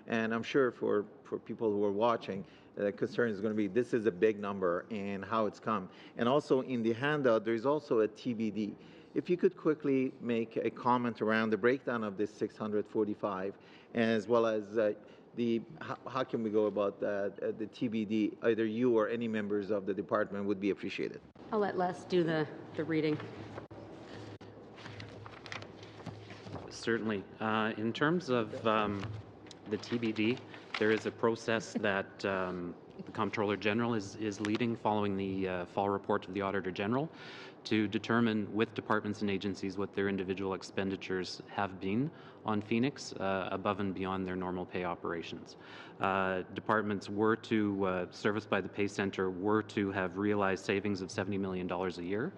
and I'm sure for people who are watching, the concern is going to be, this is a big number and how it's come. And also in the handout, there's also a TBD. if you could quickly make a comment around the breakdown of this 645, as well as how can we go about the TBD, either you or any members of the department would be appreciated. I'll let Les do the reading. Certainly. In terms of the TBD, there is a process that the Comptroller General is leading following the fall report of the Auditor General to determine with departments and agencies what their individual expenditures have been on Phoenix above and beyond their normal pay operations. Departments were to, serviced by the Pay Centre, were to have realized savings of $70 million a year.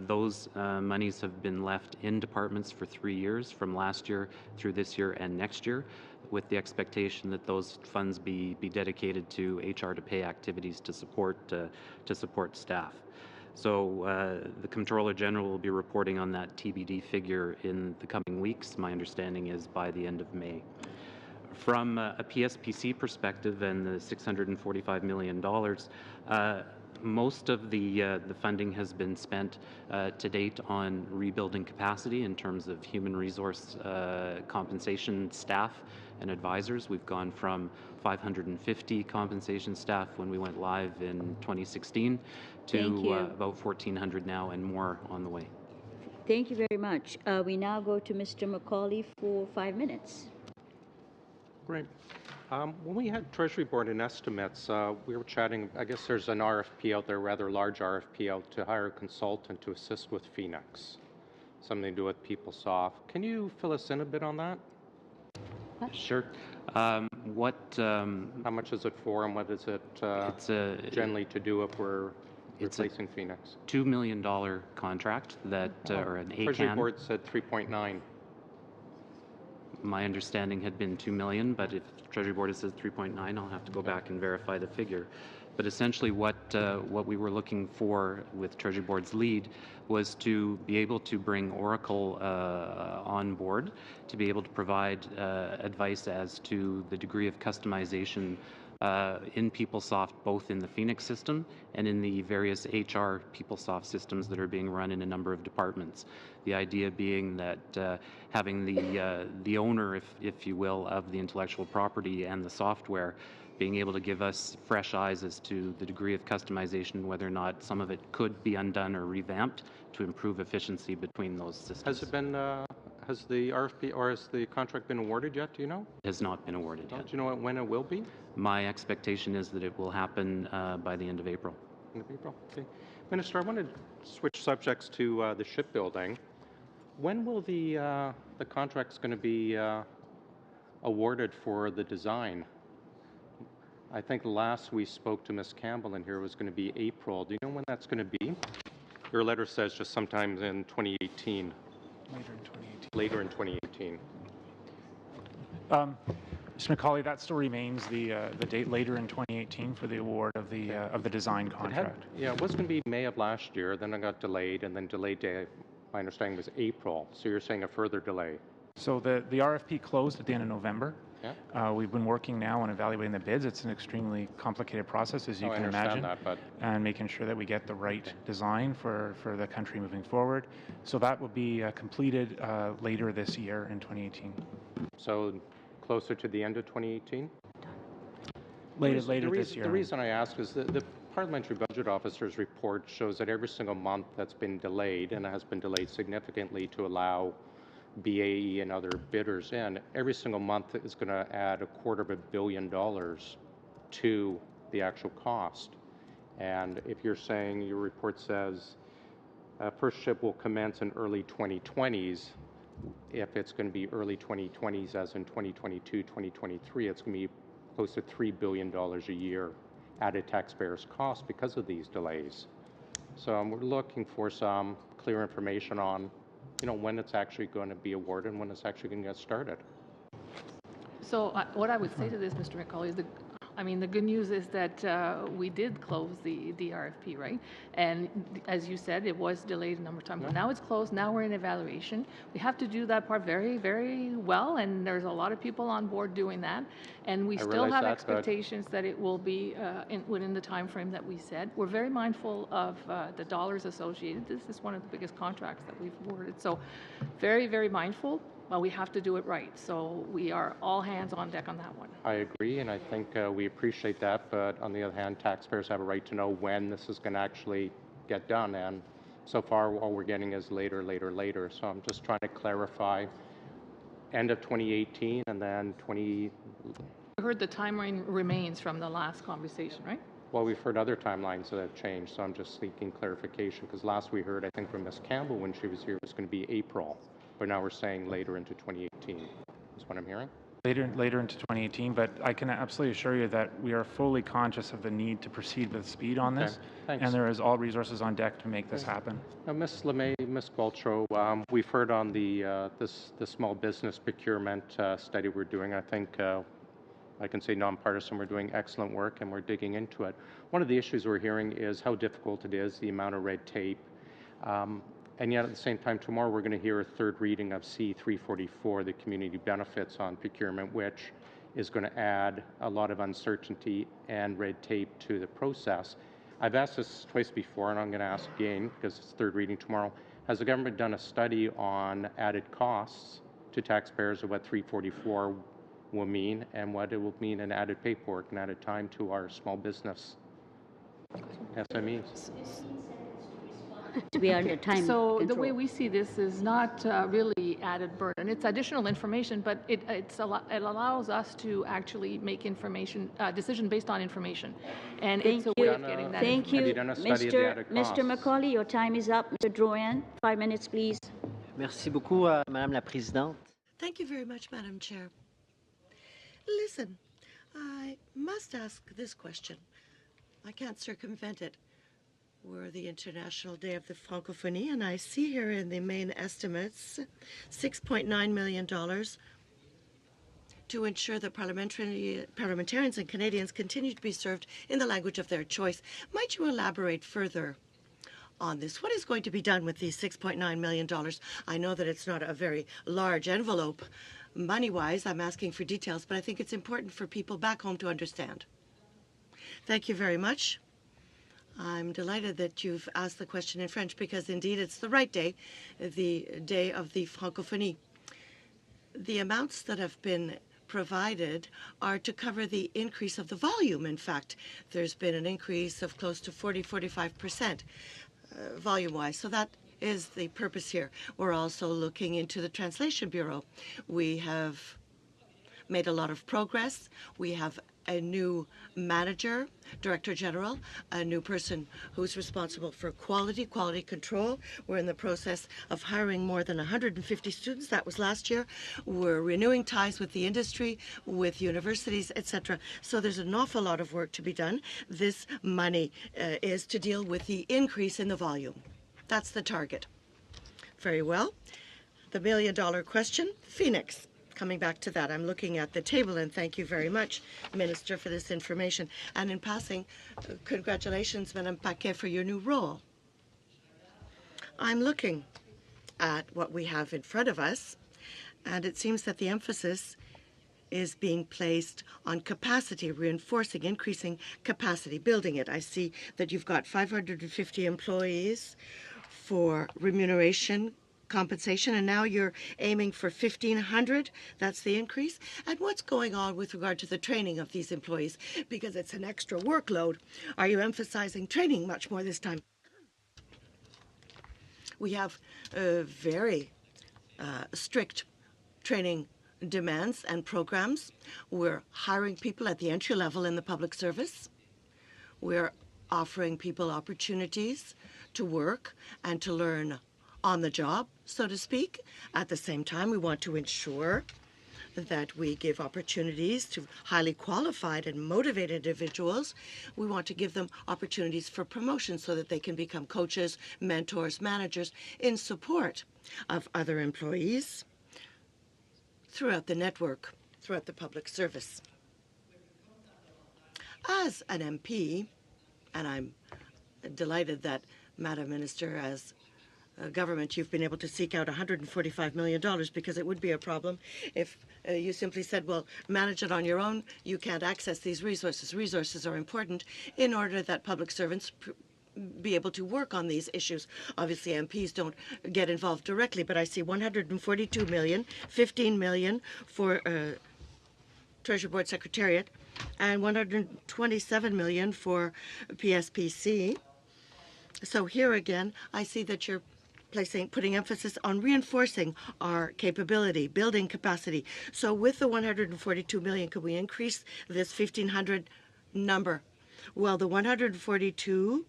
Those monies have been left in departments for 3 years, from last year through this year and next year, with the expectation that those funds be dedicated to HR to pay activities to support staff. So the Comptroller General will be reporting on that TBD figure in the coming weeks. My understanding is by the end of May. From a PSPC perspective and the $645 million, most of the funding has been spent to date on rebuilding capacity in terms of human resource compensation staff and advisors. We've gone from 550 compensation staff when we went live in 2016 to about 1,400 now, and more on the way. Thank you very much. We now go to Mr. Macaulay for 5 minutes. Great. When we had Treasury Board and estimates, we were chatting, I guess there's an RFP out there, rather large RFP out to hire a consultant to assist with Phoenix, something to do with PeopleSoft. Can you fill us in a bit on that? Sure. How much is it for, and what is it generally to do if we're replacing Phoenix? $2 million contract that, or an ACAN. Treasury Board said 3.9. My understanding had been 2 million, but if Treasury Board says 3.9, I'll have to go back and verify the figure. But essentially what we were looking for with Treasury Board's lead was to be able to bring Oracle on board, to be able to provide advice as to the degree of customization in PeopleSoft, both in the Phoenix system and in the various HR PeopleSoft systems that are being run in a number of departments. The idea being that having the owner, if you will, of the intellectual property and the software, being able to give us fresh eyes as to the degree of customization, whether or not some of it could be undone or revamped to improve efficiency between those systems. Has it been, has the RFP or has the contract been awarded yet? Do you know? It has not been awarded yet. Do you know when it will be? My expectation is that it will happen by the end of April. End of April, okay. Minister, I want to switch subjects to the shipbuilding. When will the contract's going to be awarded for the design? I think last we spoke to Ms. Campbell in here was going to be April. Do you know when that's going to be? Your letter says just sometime in 2018. Later in 2018. Mr. Macaulay, that still remains the date later in 2018 for the award of the design contract. It was going to be May of last year, then it got delayed, and then delayed to, my understanding was April. So you're saying a further delay? So the RFP closed at the end of November. Yeah. We've been working now on evaluating the bids. It's an extremely complicated process, as you can imagine, and making sure that we get the right design for the country moving forward. So that will be completed later this year in 2018. So closer to the end of 2018? Later this year. The reason I ask is that the Parliamentary Budget Officer's report shows that every single month that's been delayed, and it has been delayed significantly to allow BAE and other bidders in, every single month is going to add $250 million to the actual cost. And if you're saying your report says first ship will commence in early 2020s, if it's going to be early 2020s as in 2022, 2023, it's going to be close to $3 billion a year added taxpayers' cost because of these delays. So we're looking for some clear information on when it's actually going to be awarded and when it's actually going to get started. So what I would say to this, Mr. Macaulay, is I mean, the good news is that we did close the RFP, right? And as you said, it was delayed a number of times, but now it's closed. Now we're in evaluation. We have to do that part very, very well, and there's a lot of people on board doing that. And we still have expectations that it will be within the time frame that we said. We're very mindful of the dollars associated. This is one of the biggest contracts that we've awarded. So very, very mindful, but we have to do it right. So we are all hands on deck on that one. I agree, and I think we appreciate that, but on the other hand, taxpayers have a right to know when this is going to actually get done, and so far all we're getting is later, later, later. So I'm just trying to clarify end of 2018 and then You heard the timeline remains from the last conversation, right? Well, we've heard other timelines that have changed, so I'm just seeking clarification, because last we heard, I think from Ms. Campbell when she was here, it was going to be April, but now we're saying later into 2018. Is what I'm hearing? Later into 2018, but I can absolutely assure you that we are fully conscious of the need to proceed with speed on this, and there is all resources on deck to make this happen. Now, Ms. LeMay, Ms. Qualtrough, we've heard on the small business procurement study we're doing. I think I can say nonpartisan, we're doing excellent work and we're digging into it. One of the issues we're hearing is how difficult it is, the amount of red tape. And yet at the same time, tomorrow we're going to hear a third reading of C-344, the community benefits on procurement, which is going to add a lot of uncertainty and red tape to the process. I've asked this twice before, and I'm going to ask again because it's third reading tomorrow. Has the government done a study on added costs to taxpayers of what 344 will mean and what it will mean in added paperwork and added time to our small business SMEs? We are under time So control. the way we see this is not really added burden. It's additional information, but it allows us to actually make decision based on information. And it's a way of getting that Thank you. Mr. Macaulay, your time is up. Mr. Drouin, 5 minutes, please. Merci beaucoup, Madame la Présidente. Thank you very much, Madam Chair. Listen, I must ask this question. I can't circumvent it. We're the International Day of the Francophonie, and I see here in the main estimates $6.9 million to ensure that parliamentarians and Canadians continue to be served in the language of their choice. Might you elaborate further on this? What is going to be done with these $6.9 million? I know that it's not a very large envelope money-wise. I'm asking for details, but I think it's important for people back home to understand. Thank you very much. I'm delighted that you've asked the question in French because indeed it's the right day, the day of the Francophonie. The amounts that have been provided are to cover the increase of the volume. In fact, there's been an increase of close to 45% volume-wise. So that is the purpose here. We're also looking into the Translation Bureau. We have made a lot of progress. We have a new manager, director general, a new person who's responsible for quality control. We're in the process of hiring more than 150 students. That was last year. We're renewing ties with the industry, with universities, etc. So there's an awful lot of work to be done. This money is to deal with the increase in the volume. That's the target. Very well. The million-dollar question, Phoenix. Coming back to that, I'm looking at the table, and thank you very much, Minister, for this information. And in passing, congratulations, Madame Paquet, for your new role. I'm looking at what we have in front of us, and it seems that the emphasis is being placed on capacity, reinforcing, increasing capacity, building it. I see that you've got 550 employees for remuneration, compensation, and now you're aiming for 1,500. That's the increase. And what's going on with regard to the training of these employees? Because it's an extra workload. Are you emphasizing training much more this time? We have very strict training demands and programs. We're hiring people at the entry level in the public service. We're offering people opportunities to work and to learn on the job, so to speak. At the same time, we want to ensure that we give opportunities to highly qualified and motivated individuals. We want to give them opportunities for promotion so that they can become coaches, mentors, managers in support of other employees throughout the network, throughout the public service. As an MP, and I'm delighted that, Madam Minister, as a government, you've been able to seek out $145 million, because it would be a problem if you simply said, well, manage it on your own. You can't access these resources. Resources are important in order that public servants be able to work on these issues. Obviously, MPs don't get involved directly, but I see 142 million, 15 million for Treasury Board Secretariat, and 127 million for PSPC. So here again, I see that you're putting emphasis on reinforcing our capability, building capacity. So with the 142 million, could we increase this 1,500 number? Well, the 142,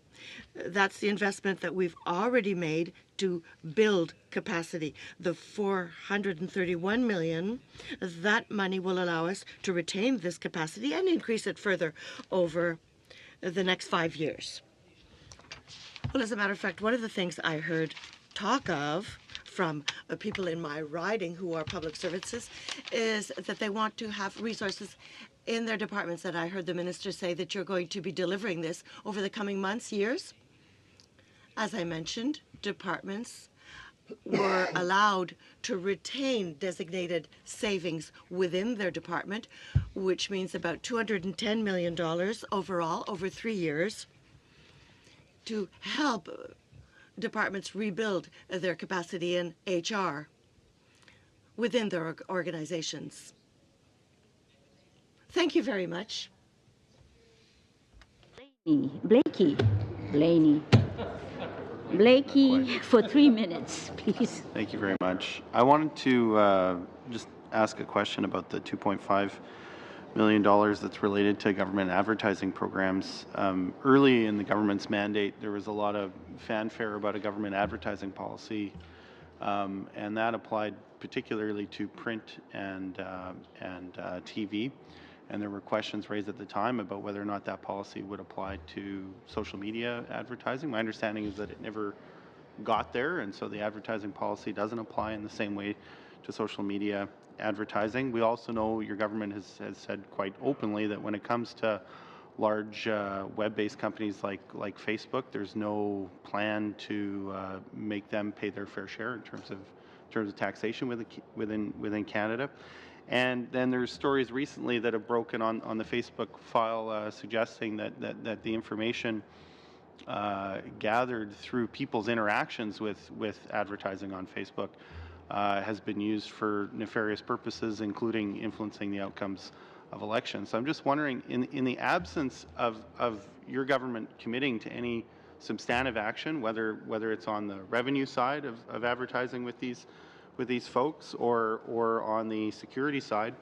that's the investment that we've already made to build capacity. The 431 million, that money will allow us to retain this capacity and increase it further over the next 5 years. Well, as a matter of fact, one of the things I heard talk of from people in my riding who are public services is that they want to have resources in their departments. And I heard the minister say that you're going to be delivering this over the coming months, years. As I mentioned, departments were allowed to retain designated savings within their department, which means about $210 million overall over 3 years, to help departments rebuild their capacity in HR within their organizations. Thank you very much. Blakey, for 3 minutes, please. Thank you very much. I wanted to just ask a question about the $2.5 million that's related to government advertising programs. Early in the government's mandate, there was a lot of fanfare about a government advertising policy, and that applied particularly to print and TV. And there were questions raised at the time about whether or not that policy would apply to social media advertising. My understanding is that it never got there, and so the advertising policy doesn't apply in the same way to social media advertising. We also know your government has said quite openly that when it comes to large web-based companies like Facebook, there's no plan to make them pay their fair share in terms of taxation within Canada. And then there's stories recently that have broken on the Facebook file suggesting that the information gathered through people's interactions with advertising on Facebook has been used for nefarious purposes, including influencing the outcomes of elections. So I'm just wondering, in the absence of your government committing to any substantive action, whether it's on the revenue side of advertising with these folks or on the security side,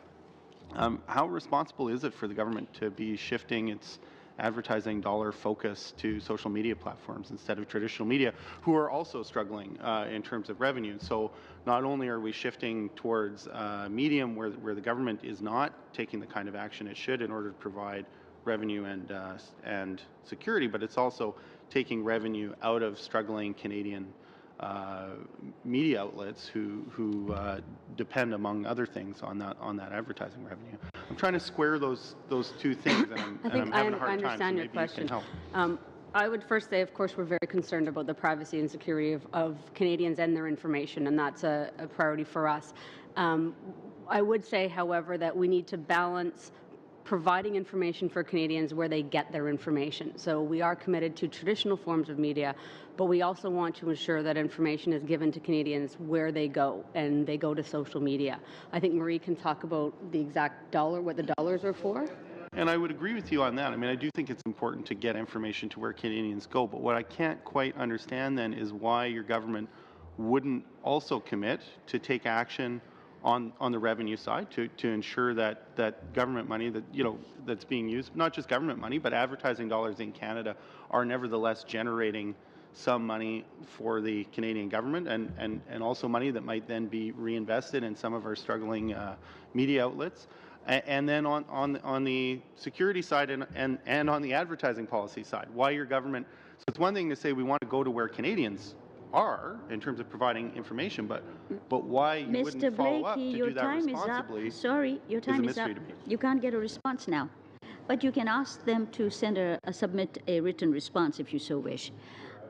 how responsible is it for the government to be shifting its advertising dollar focus to social media platforms instead of traditional media, who are also struggling in terms of revenue? So not only are we shifting towards a medium where the government is not taking the kind of action it should in order to provide revenue and security, but it's also taking revenue out of struggling Canadian media outlets who depend, among other things, on that advertising revenue. I'm trying to square those two things, and I'm having a hard time. So understand your question. I would first say, of course, we're very concerned about the privacy and security of Canadians and their information, and that's a priority for us. I would say, however, that we need to balance providing information for Canadians where they get their information. So we are committed to traditional forms of media, but we also want to ensure that information is given to Canadians where they go, and they go to social media. I think Marie can talk about the exact dollar, what the dollars are for. And I would agree with you on that. I mean, I do think it's important to get information to where Canadians go, but what I can't quite understand then is why your government wouldn't also commit to take action on the revenue side to ensure that government money that's being used, not just government money, but advertising dollars in Canada, are nevertheless generating some money for the Canadian government, and also money that might then be reinvested in some of our struggling media outlets. And then on the security side and on the advertising policy side, why your government, so it's one thing to say we want to go to where Canadians are in terms of providing information, but why you wouldn't follow up to do that responsibly? Sorry, your time is up. You can't get a response now. but you can ask them to submit a written response if you so wish.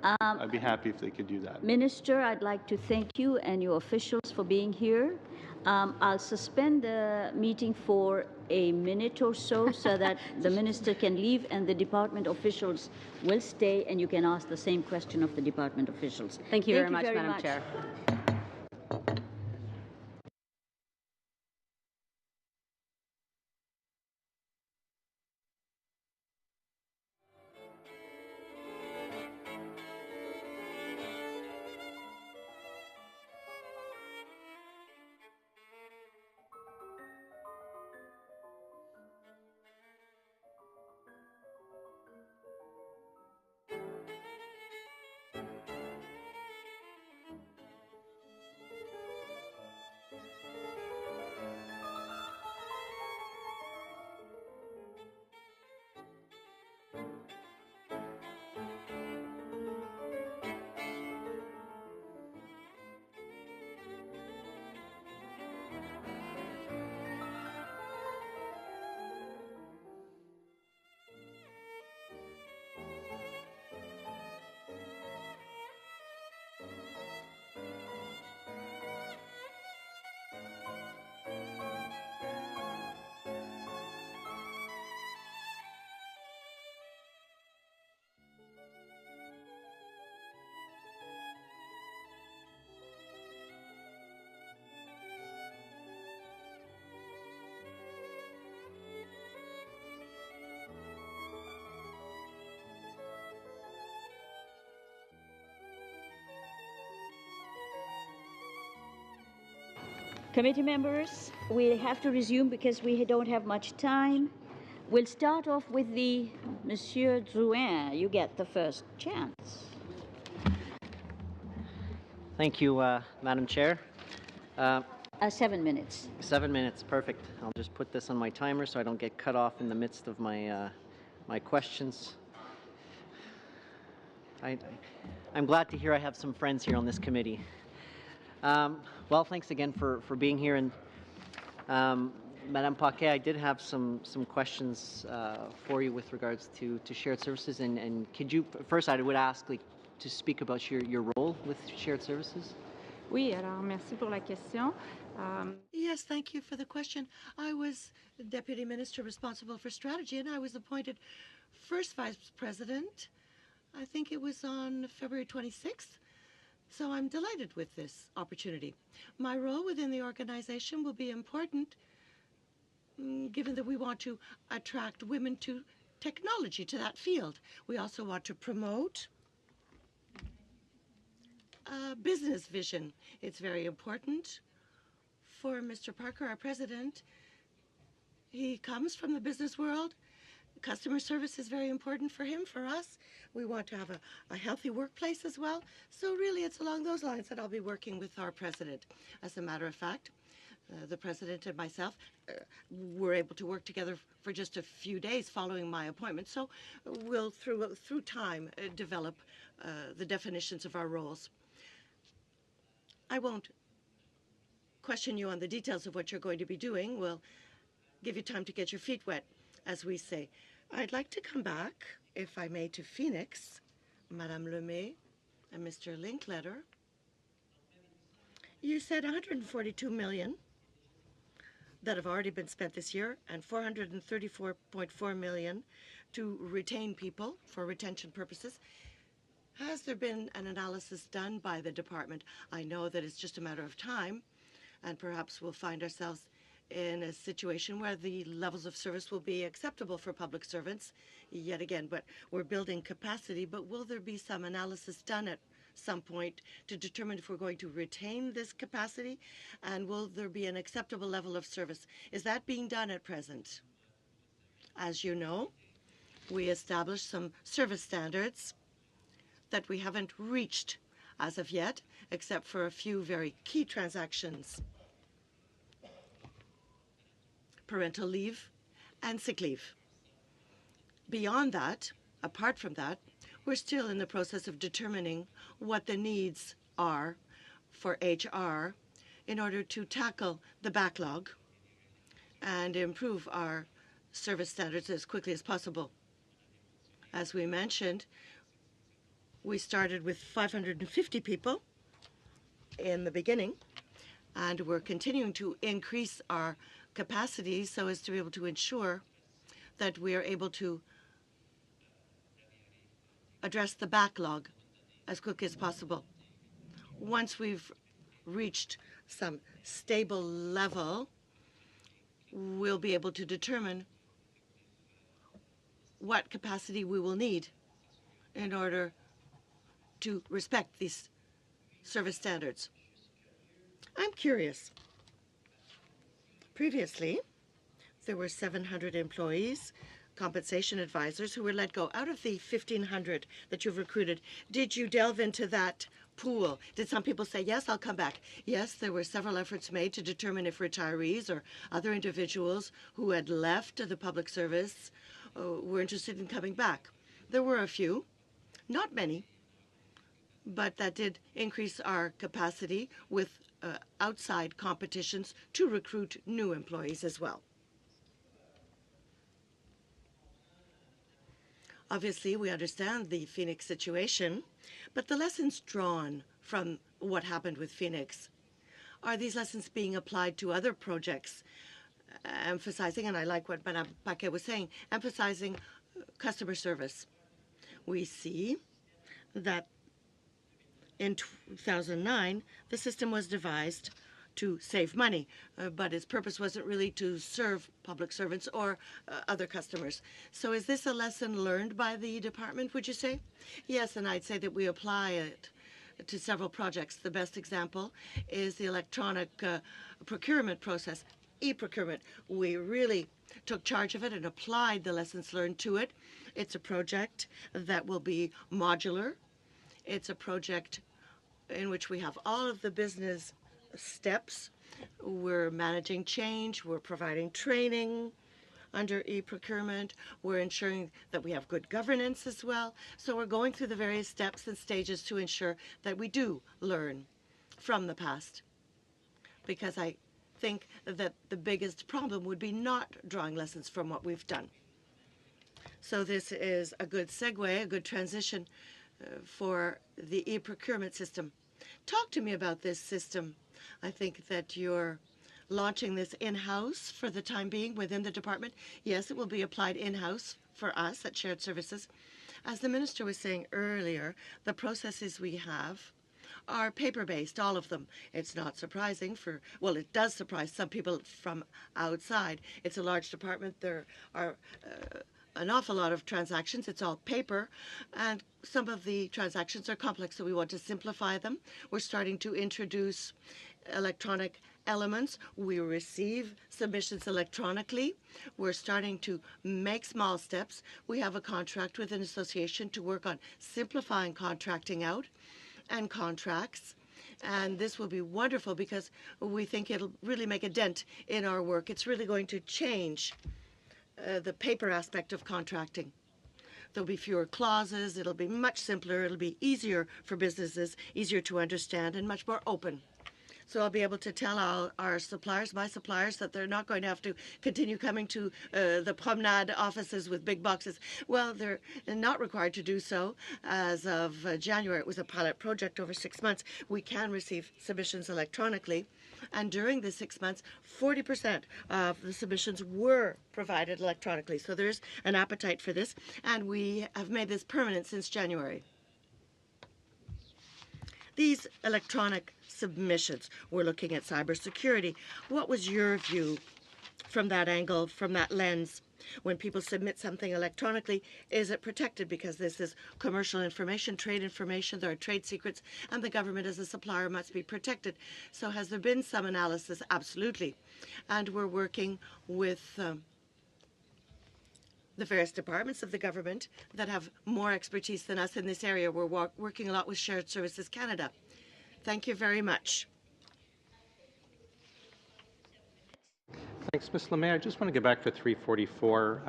I'd be happy if they could do that. Minister, I'd like to thank you and your officials for being here. I'll suspend the meeting for a minute or so that the minister can leave and the department officials will stay, and you can ask the same question of the department officials. Thank you very much, Madam Chair. Committee members, we have to resume because we don't have much time. We'll start off with Monsieur Drouin. You get the first chance. Thank you, Madam Chair. 7 minutes. 7 minutes, perfect. I'll just put this on my timer so I don't get cut off in the midst of my my questions. I'm glad to hear I have some friends here on this committee. Well, thanks again for being here. And Madame Paquet, I did have some questions for you with regards to shared services. And could you, first I would ask to speak about your role with shared services? Oui, alors merci pour la question. Yes, thank you for the question. I was Deputy Minister responsible for strategy, and I was appointed first Vice President. I think it was on February 26th. So I'm delighted with this opportunity. My role within the organization will be important, given that we want to attract women to technology, to that field. We also want to promote business vision. It's very important for Mr. Parker, our president. He comes from the business world. Customer service is very important for him, for us. We want to have a healthy workplace as well. So really, it's along those lines that I'll be working with our president. As a matter of fact, the president and myself were able to work together for just a few days following my appointment. So we'll, through time, develop the definitions of our roles. I won't question you on the details of what you're going to be doing. We'll give you time to get your feet wet, as we say. I'd like to come back, if I may, to Phoenix, Madame Lemay and Mr. Linkletter. You said $142 million that have already been spent this year and $434.4 million to retain people for retention purposes. Has there been an analysis done by the department? I know that it's just a matter of time, and perhaps we'll find ourselves in a situation where the levels of service will be acceptable for public servants yet again. But we're building capacity. But will there be some analysis done at some point to determine if we're going to retain this capacity? And will there be an acceptable level of service? Is that being done at present? As you know, we established some service standards that we haven't reached as of yet, except for a few very key transactions: parental leave and sick leave. Beyond that, apart from that, we're still in the process of determining what the needs are for HR in order to tackle the backlog and improve our service standards as quickly as possible. As we mentioned, we started with 550 people in the beginning, and we're continuing to increase our capacity so as to be able to ensure that we are able to address the backlog as quickly as possible. Once we've reached some stable level, we'll be able to determine what capacity we will need in order to respect these service standards. I'm curious. Previously, there were 700 employees, compensation advisors, who were let go. Out of the 1,500 that you've recruited, did you delve into that pool? Did some people say, yes, I'll come back? Yes, there were several efforts made to determine if retirees or other individuals who had left the public service were interested in coming back. There were a few, not many, but that did increase our capacity with outside competitions to recruit new employees as well. Obviously, we understand the Phoenix situation, but the lessons drawn from what happened with Phoenix, are these lessons being applied to other projects, emphasizing, and I like what Madame Paquet was saying, emphasizing customer service? We see that in 2009, the system was devised to save money, but its purpose wasn't really to serve public servants or other customers. So is this a lesson learned by the department, would you say? Yes, and I'd say that we apply it to several projects. The best example is the electronic procurement process, e-procurement. We really took charge of it and applied the lessons learned to it. It's a project that will be modular. It's a project in which we have all of the business steps. We're managing change. We're providing training under e-procurement. We're ensuring that we have good governance as well. So we're going through the various steps and stages to ensure that we do learn from the past. Because I think that the biggest problem would be not drawing lessons from what we've done. So this is a good segue, a good transition for the e-procurement system. Talk to me about this system. I think that you're launching this in-house for the time being within the department. Yes, it will be applied in-house for us at Shared Services. As the minister was saying earlier, the processes we have are paper-based, all of them. It's not surprising well, it does surprise some people from outside. It's a large department. There are an awful lot of transactions. It's all paper, and some of the transactions are complex, so we want to simplify them. We're starting to introduce electronic elements. We receive submissions electronically. We're starting to make small steps. We have a contract with an association to work on simplifying contracting out and contracts. And this will be wonderful because we think it'll really make a dent in our work. It's really going to change the paper aspect of contracting. There'll be fewer clauses. It'll be much simpler. It'll be easier for businesses, easier to understand, and much more open. So I'll be able to tell our suppliers, my suppliers, that they're not going to have to continue coming to the promenade offices with big boxes. Well, they're not required to do so. As of January, it was a pilot project over 6 months. We can receive submissions electronically. And during the 6 months, 40% of the submissions were provided electronically. So there's an appetite for this. And we have made this permanent since January. These electronic submissions, we're looking at cybersecurity. What was your view from that angle, from that lens? When people submit something electronically, is it protected? Because this is commercial information, trade information, there are trade secrets, and the government as a supplier must be protected. So has there been some analysis? Absolutely. And we're working with the various departments of the government that have more expertise than us in this area. We're working a lot with Shared Services Canada. Thank you very much. Thanks, Ms. Lemay. I just want to get back to 344.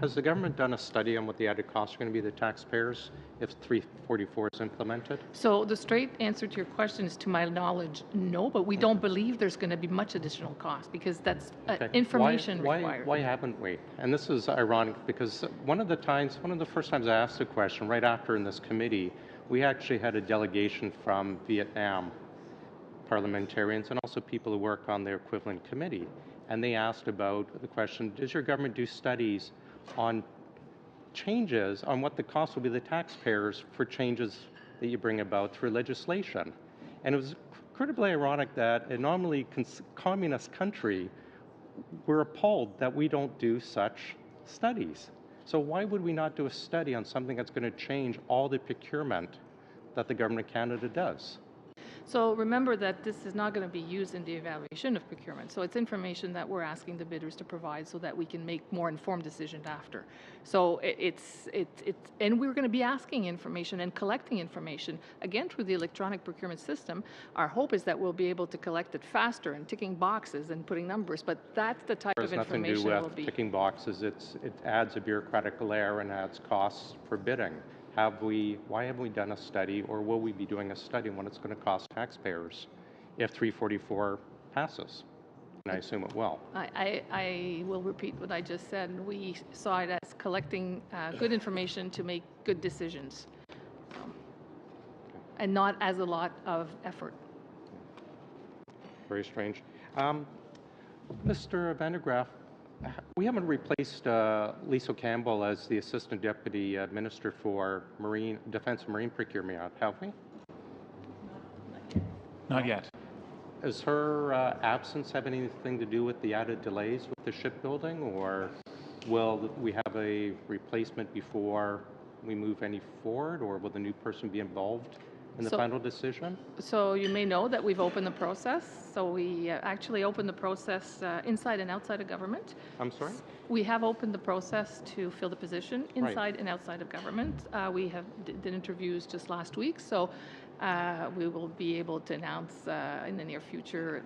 Has the government done a study on what the added costs are going to be to the taxpayers if 344 is implemented? So the straight answer to your question is, to my knowledge, no, but we don't believe there's going to be much additional cost because that's information required. Why haven't we? And this is ironic because one of the first times I asked the question, right after in this committee, we actually had a delegation from Vietnam, parliamentarians and also people who work on their equivalent committee. And they asked about the question, does your government do studies on changes, on what the cost will be to the taxpayers for changes that you bring about through legislation? And it was incredibly ironic that a nominally communist country, we're appalled that we don't do such studies. So why would we not do a study on something that's going to change all the procurement that the Government of Canada does? So remember that this is not going to be used in the evaluation of procurement. So it's information that we're asking the bidders to provide so that we can make more informed decisions after. So and we're going to be asking information and collecting information, again, through the electronic procurement system. Our hope is that we'll be able to collect it faster and ticking boxes and putting numbers, but that's the type of information it will be. Ticking boxes, it adds a bureaucratic layer and adds costs for bidding. Why haven't we done a study, or will we be doing a study on what it's going to cost taxpayers if 344 passes? And I assume it will. I will repeat what I just said. We saw it as collecting good information to make good decisions, and not as a lot of effort. Very strange. Mr. Van der Graaf, we haven't replaced Lisa Campbell as the Assistant Deputy Minister for Defence and Marine Procurement, have we? Not yet. Does her absence have anything to do with the added delays with the shipbuilding, or will we have a replacement before we move any forward, or will the new person be involved in the final decision? So you may know that we've opened the process. So we actually opened the process inside and outside of government. I'm sorry? We have opened the process to fill the position inside and outside of government. We have did interviews just last week, so we will be able to announce in the near future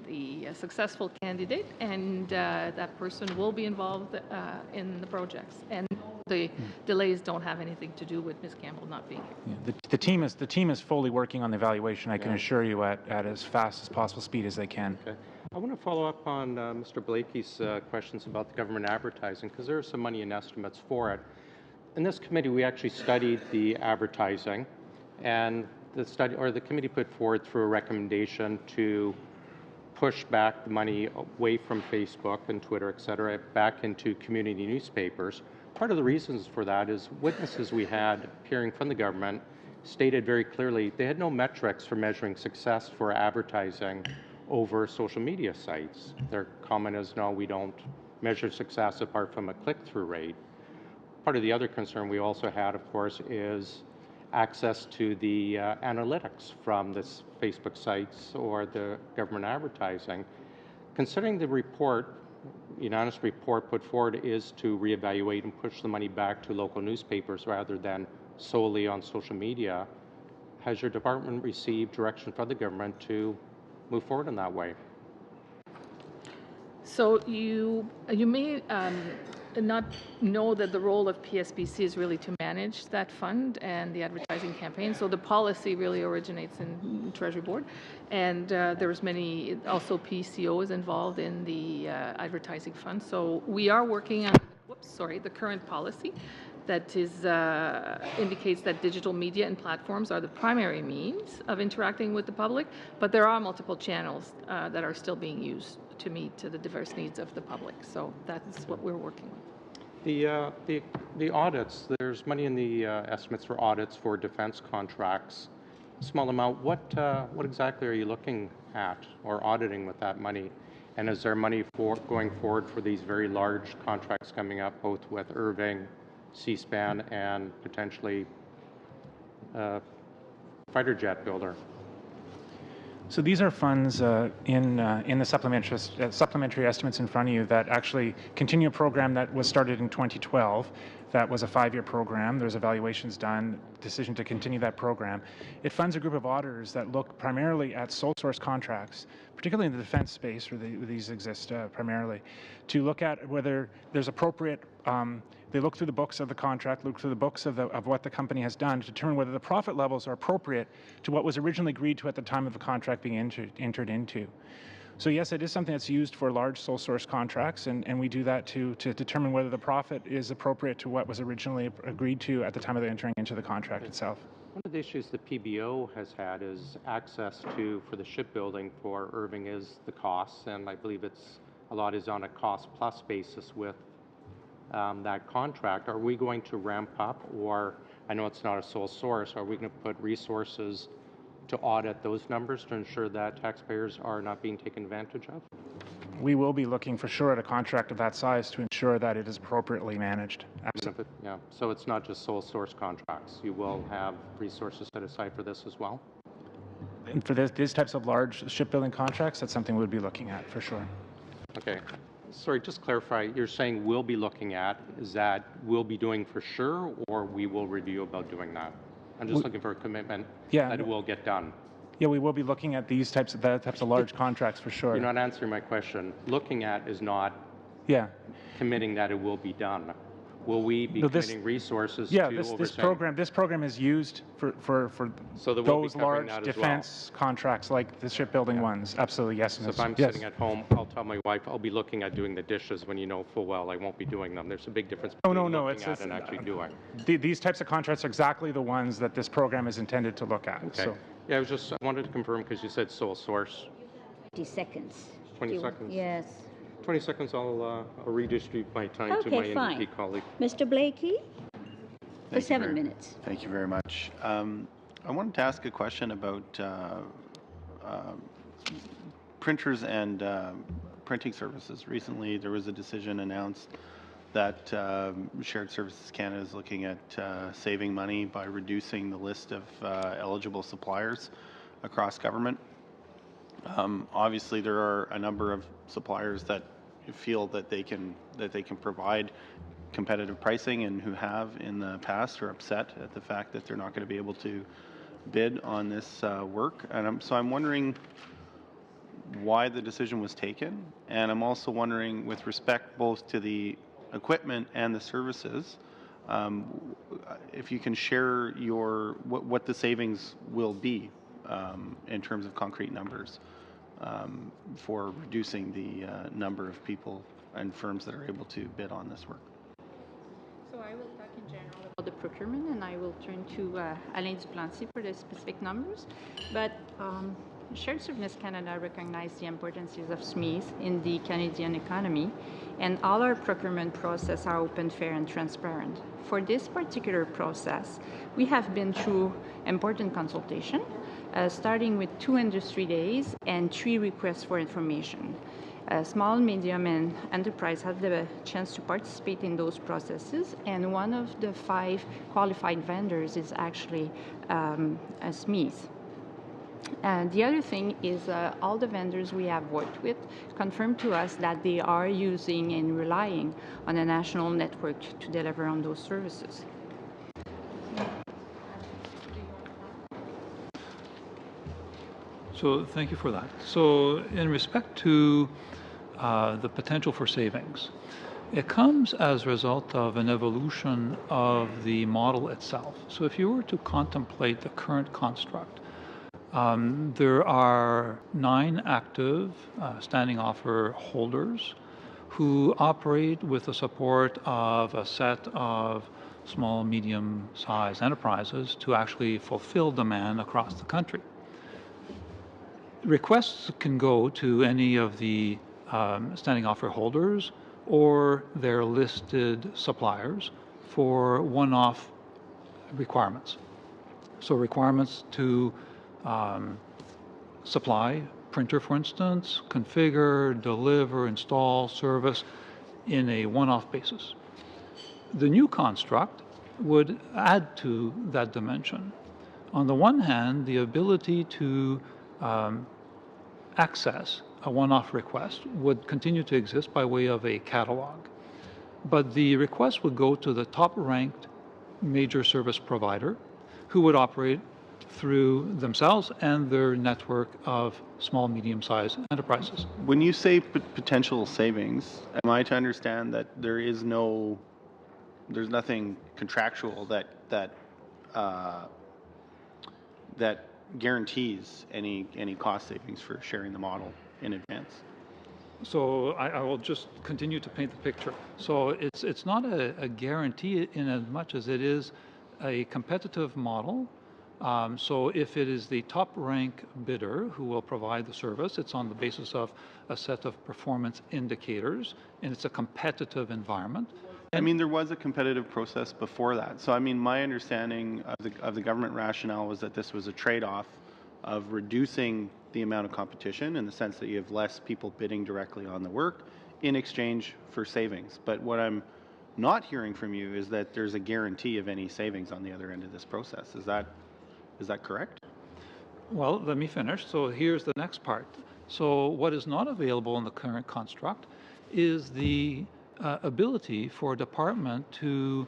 the successful candidate, and that person will be involved in the projects. And the delays don't have anything to do with Ms. Campbell not being here. Yeah, the team is fully working on the evaluation. I can assure you at as fast as possible speed as they can. Okay. I want to follow up on Mr. Blakey's questions about the government advertising, because there is some money and estimates for it. In this committee, we actually studied the advertising, and the committee put forward through a recommendation to push back the money away from Facebook and Twitter, et cetera, back into community newspapers. Part of the reasons for that is witnesses we had appearing from the government stated very clearly they had no metrics for measuring success for advertising over social media sites. Their comment is, no, we don't measure success apart from a click-through rate. Part of the other concern we also had, of course, is access to the analytics from this Facebook sites or the government advertising. Considering the report, unanimous report put forward is to reevaluate and push the money back to local newspapers rather than solely on social media, has your department received direction from the government to move forward in that way? So you may not know that the role of PSBC is really to manage that fund and the advertising campaign. So the policy really originates in Treasury Board, and there's many also PCOs involved in the advertising fund. So we are working on the current policy that is indicates that digital media and platforms are the primary means of interacting with the public, but there are multiple channels that are still being used to meet the diverse needs of the public. So that's what we're working on. The audits, there's money in the estimates for audits for defense contracts. Small amount. What exactly are you looking at or auditing with that money? And is there money for going forward for these very large contracts coming up, both with Irving, C-SPAN, and potentially fighter jet builder? So these are funds in the supplementary estimates in front of you that actually continue a program that was started in 2012. That was a 5-year program. There's evaluations done, decision to continue that program. It funds a group of auditors that look primarily at sole source contracts, particularly in the defense space where these exist primarily, to look at whether there's appropriate. They look through the books of the contract, look through the books of what the company has done to determine whether the profit levels are appropriate to what was originally agreed to at the time of the contract being entered into. So yes, it is something that's used for large sole source contracts, and we do that to determine whether the profit is appropriate to what was originally agreed to at the time of the entering into the contract itself. One of the issues the PBO has had is access to, for the shipbuilding for Irving, is the costs, and I believe a lot is on a cost plus basis with that contract. Are we going to ramp up, or I know it's not a sole source, are we going to put resources to audit those numbers to ensure that taxpayers are not being taken advantage of? We will be looking for sure at a contract of that size to ensure that it is appropriately managed. Absolutely. Yeah, so it's not just sole source contracts. You will have resources set aside for this as well? And for these types of large shipbuilding contracts, that's something we'd be looking at for sure. Okay. Sorry, just clarify, you're saying we'll be looking at, is that we'll be doing for sure, or we will review about doing that? I'm just looking for a commitment that it will get done. Yeah, we will be looking at these types of large contracts for sure. You're not answering my question. Looking at is not committing that it will be done. Will we be committing resources to this program is used for those large defense contracts like the shipbuilding ones. Absolutely, yes. So if I'm sitting at home, I'll tell my wife I'll be looking at doing the dishes when you know full well I won't be doing them. There's a big difference between looking at and actually doing. These types of contracts are exactly the ones that this program is intended to look at. Okay. So. Yeah, I wanted to confirm because you said sole source. 20 seconds. 20 seconds? Yes. 20 seconds, I'll redistribute my time to my NDP colleague. Mr. Blakey, for 7 minutes. Thank you very much. I wanted to ask a question about printers and printing services. Recently, there was a decision announced that Shared Services Canada is looking at saving money by reducing the list of eligible suppliers across government. Obviously, there are a number of suppliers that feel that they can provide competitive pricing, and who have in the past are upset at the fact that they're not going to be able to bid on this work. And so I'm wondering why the decision was taken, and I'm also wondering, with respect both to the equipment and the services, if you can share what the savings will be in terms of concrete numbers for reducing the number of people and firms that are able to bid on this work. So I will talk in general about the procurement, and I will turn to Alain Duplantier for the specific numbers. But Shared Services Canada recognizes the importance of SMEs in the Canadian economy, and all our procurement process are open, fair, and transparent. For this particular process, we have been through important consultation, starting with 2 industry days and 3 requests for information. Small, medium, and enterprise have the chance to participate in those processes, and one of the 5 qualified vendors is actually SMEs. And the other thing is all the vendors we have worked with confirmed to us that they are using and relying on a national network to deliver on those services. So thank you for that. So in respect to the potential for savings, it comes as a result of an evolution of the model itself. So if you were to contemplate the current construct, there are 9 active standing offer holders who operate with the support of a set of small, medium-sized enterprises to actually fulfill demand across the country. Requests can go to any of the standing offer holders or their listed suppliers for one-off requirements. So requirements to supply printer, for instance, configure, deliver, install, service in a one-off basis. The new construct would add to that dimension. On the one hand, the ability to access a one-off request would continue to exist by way of a catalog. But the request would go to the top-ranked major service provider who would operate through themselves and their network of small, medium-sized enterprises. When you say potential savings, am I to understand that there's nothing contractual that guarantees any cost savings for sharing the model in advance? So I will just continue to paint the picture. So it's not a guarantee in as much as it is a competitive model. So if it is the top rank bidder who will provide the service, it's on the basis of a set of performance indicators, and it's a competitive environment. I mean, there was a competitive process before that. So, I mean, my understanding of the government rationale was that this was a trade-off of reducing the amount of competition in the sense that you have less people bidding directly on the work in exchange for savings. But what I'm not hearing from you is that there's a guarantee of any savings on the other end of this process. Is that correct? Well, let me finish. So here's the next part. So what is not available in the current construct is the ability for a department to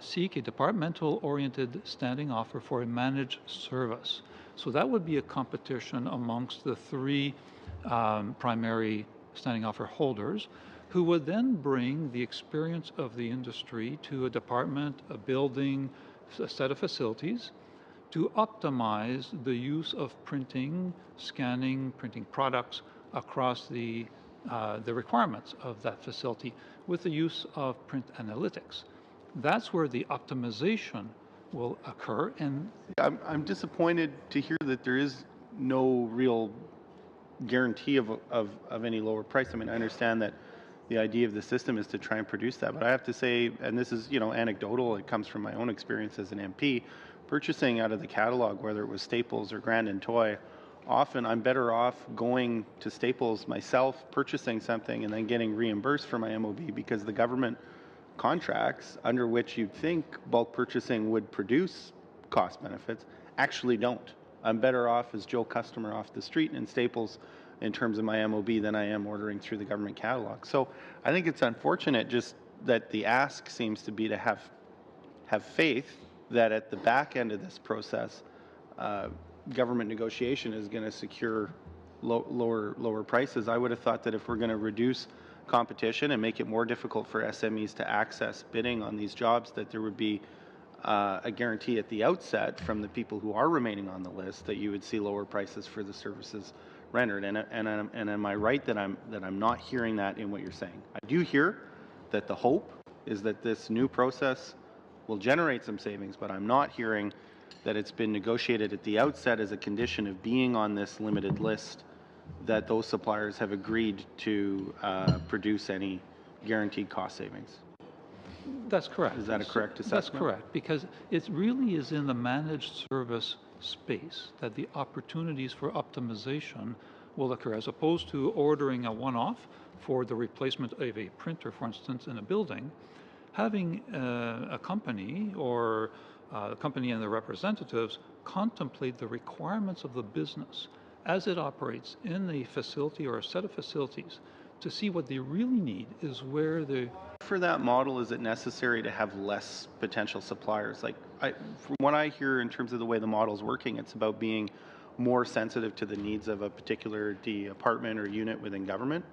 seek a departmental-oriented standing offer for a managed service. So that would be a competition amongst the three primary standing offer holders, who would then bring the experience of the industry to a department, a building, a set of facilities, to optimize the use of printing, scanning, printing products across the requirements of that facility with the use of print analytics. That's where the optimization will occur. And I'm disappointed to hear that there is no real guarantee of any lower price. I mean, I understand that the idea of the system is to try and produce that, but I have to say, and this is, anecdotal, it comes from my own experience as an MP, purchasing out of the catalog, whether it was Staples or Grand & Toy, often I'm better off going to Staples myself, purchasing something, and then getting reimbursed for my MOB, because the government contracts under which you'd think bulk purchasing would produce cost benefits actually don't. I'm better off as Joe customer off the street in Staples in terms of my MOB than I am ordering through the government catalog. So I think it's unfortunate just that the ask seems to be to have faith that at the back end of this process, government negotiation is going to secure lower prices. I would have thought that if we're going to reduce competition and make it more difficult for SMEs to access bidding on these jobs, that there would be a guarantee at the outset from the people who are remaining on the list that you would see lower prices for the services rendered. And am I right that I'm not hearing that in what you're saying? I do hear that the hope is that this new process will generate some savings, but I'm not hearing that it's been negotiated at the outset as a condition of being on this limited list that those suppliers have agreed to produce any guaranteed cost savings. That's correct. Is that a correct assessment? That's correct, because it really is in the managed service space that the opportunities for optimization will occur, as opposed to ordering a one-off for the replacement of a printer, for instance, in a building. Having a company or a company and their representatives contemplate the requirements of the business as it operates in a facility or a set of facilities to see what they really need is where the... For that model, is it necessary to have less potential suppliers? Like, from what I hear in terms of the way the model is working, it's about being more sensitive to the needs of a particular department or unit within government.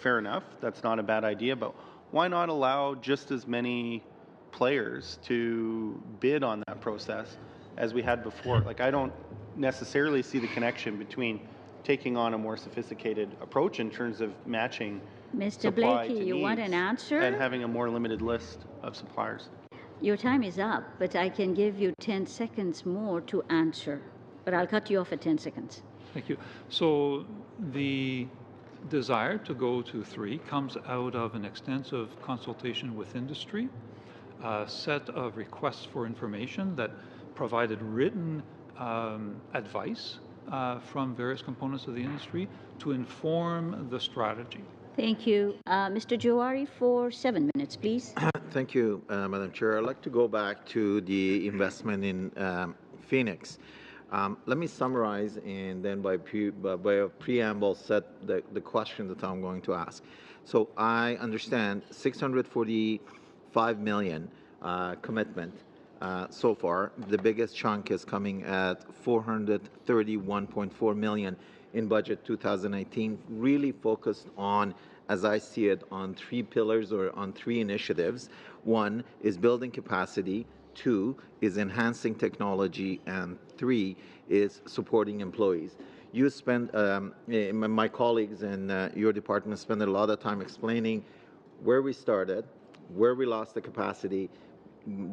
Fair enough. That's not a bad idea, but why not allow just as many players to bid on that process as we had before? Like, I don't necessarily see the connection between taking on a more sophisticated approach in terms of matching Mr. Blakey, you want an answer? And having a more limited list of suppliers. Your time is up, but I can give you 10 seconds more to answer. But I'll cut you off at 10 seconds. Thank you. So the desire to go to 3 comes out of an extensive consultation with industry, a set of requests for information that provided written advice from various components of the industry to inform the strategy. Thank you. Mr. Jawari, for 7 minutes, please. Thank you, Madam Chair. I'd like to go back to the investment in Phoenix. Let me summarize and then by a preamble set the question that I'm going to ask. So I understand 645 million commitment so far. The biggest chunk is coming at 431.4 million in budget 2018, really focused on, as I see it, on three pillars or on three initiatives. One is building capacity, two is enhancing technology, and three is supporting employees. You spend, my colleagues in your department spend a lot of time explaining where we started, where we lost the capacity.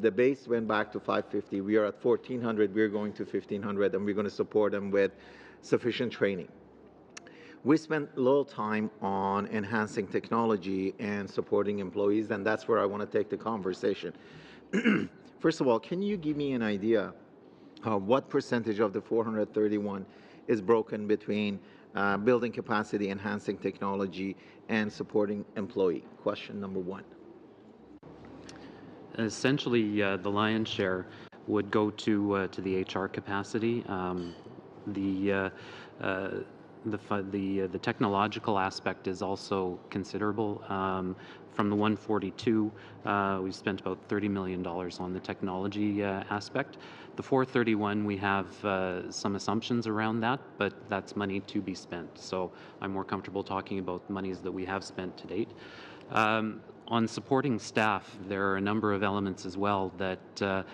The base went back to 550. We are at 1,400. We're going to 1,500, and we're going to support them with sufficient training. We spent a little time on enhancing technology and supporting employees, and that's where I want to take the conversation. First of all, can you give me an idea of what percentage of the 431 is broken between building capacity, enhancing technology, and supporting employee? Question number one. Essentially, the lion's share would go to the HR capacity. The technological aspect is also considerable. From the 142, we've spent about $30 million on the technology aspect. The 431, we have some assumptions around that, but that's money to be spent. So I'm more comfortable talking about monies that we have spent to date. On supporting staff, there are a number of elements as well that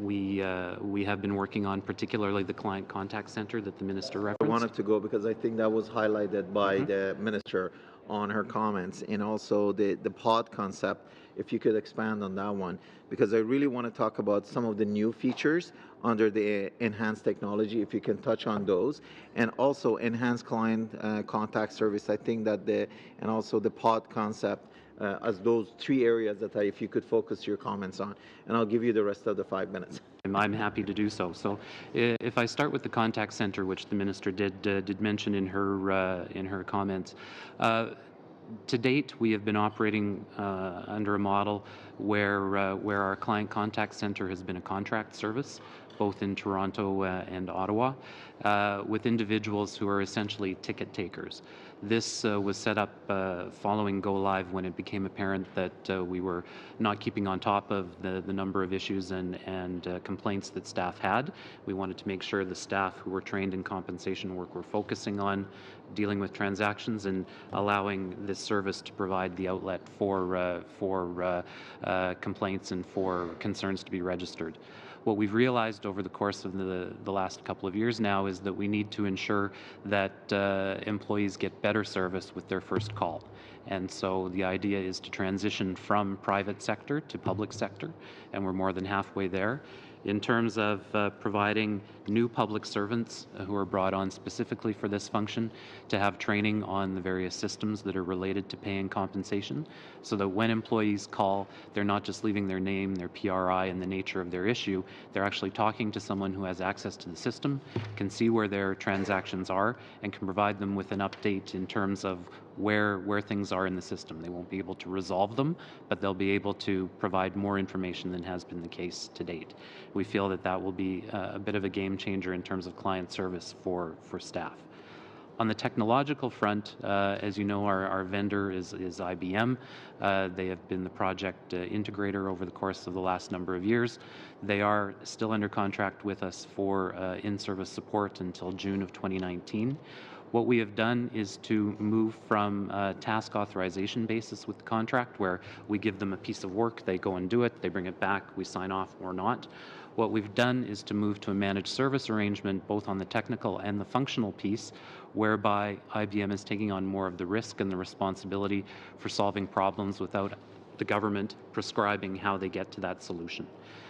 we have been working on, particularly the client contact center that the minister referenced. I wanted to go because I think that was highlighted by the minister on her comments, and also the pod concept, if you could expand on that one, because I really want to talk about some of the new features under the enhanced technology, if you can touch on those, and also enhanced client contact service. I think that and also the pod concept as those three areas that if you could focus your comments on, and I'll give you the rest of the 5 minutes. I'm happy to do so. So, if I start with the contact center, which the minister did mention in her comments, to date we have been operating under a model where our client contact center has been a contract service, both in Toronto and Ottawa, with individuals who are essentially ticket takers. This was set up following Go Live when it became apparent that we were not keeping on top of the number of issues and complaints that staff had. We wanted to make sure the staff who were trained in compensation work were focusing on dealing with transactions and allowing this service to provide the outlet for complaints and for concerns to be registered. What we've realized over the course of the last couple of years now is that we need to ensure that employees get better service with their first call. And so the idea is to transition from private sector to public sector, and we're more than halfway there. In terms of providing new public servants who are brought on specifically for this function to have training on the various systems that are related to pay and compensation, so that when employees call, they're not just leaving their name, their PRI, and the nature of their issue, they're actually talking to someone who has access to the system, can see where their transactions are, and can provide them with an update in terms of where things are in the system. They won't be able to resolve them, but they'll be able to provide more information than has been the case to date. We feel that that will be a bit of a game changer in terms of client service for staff. On the technological front, as you know, our vendor is IBM. They have been the project integrator over the course of the last number of years. They are still under contract with us for in-service support until June of 2019. What we have done is to move from a task authorization basis with the contract, where we give them a piece of work, they go and do it, they bring it back, we sign off or not. What we've done is to move to a managed service arrangement, both on the technical and the functional piece, whereby IBM is taking on more of the risk and the responsibility for solving problems without the government prescribing how they get to that solution.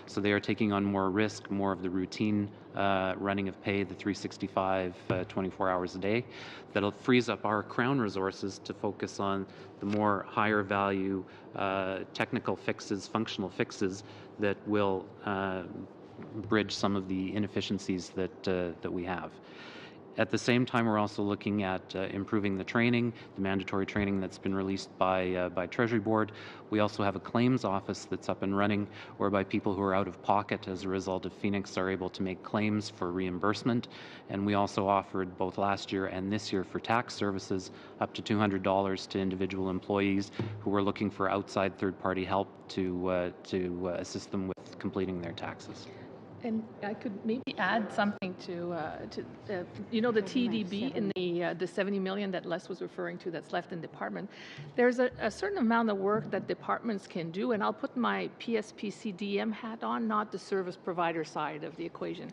So they are taking on more risk, more of the routine running of pay, the 365, 24 hours a day. That'll frees up our Crown resources to focus on the more higher value technical fixes, functional fixes that will bridge some of the inefficiencies that we have. At the same time, we're also looking at improving the training, the mandatory training that's been released by Treasury Board. We also have a claims office that's up and running, whereby people who are out of pocket as a result of Phoenix are able to make claims for reimbursement. And we also offered both last year and this year for tax services up to $200 to individual employees who were looking for outside third-party help to assist them with completing their taxes. And I could maybe add something to you know, the TDB and the 70 million that Les was referring to that's left in department. There's a certain amount of work that departments can do, and I'll put my PSPC DM hat on, not the service provider side of the equation.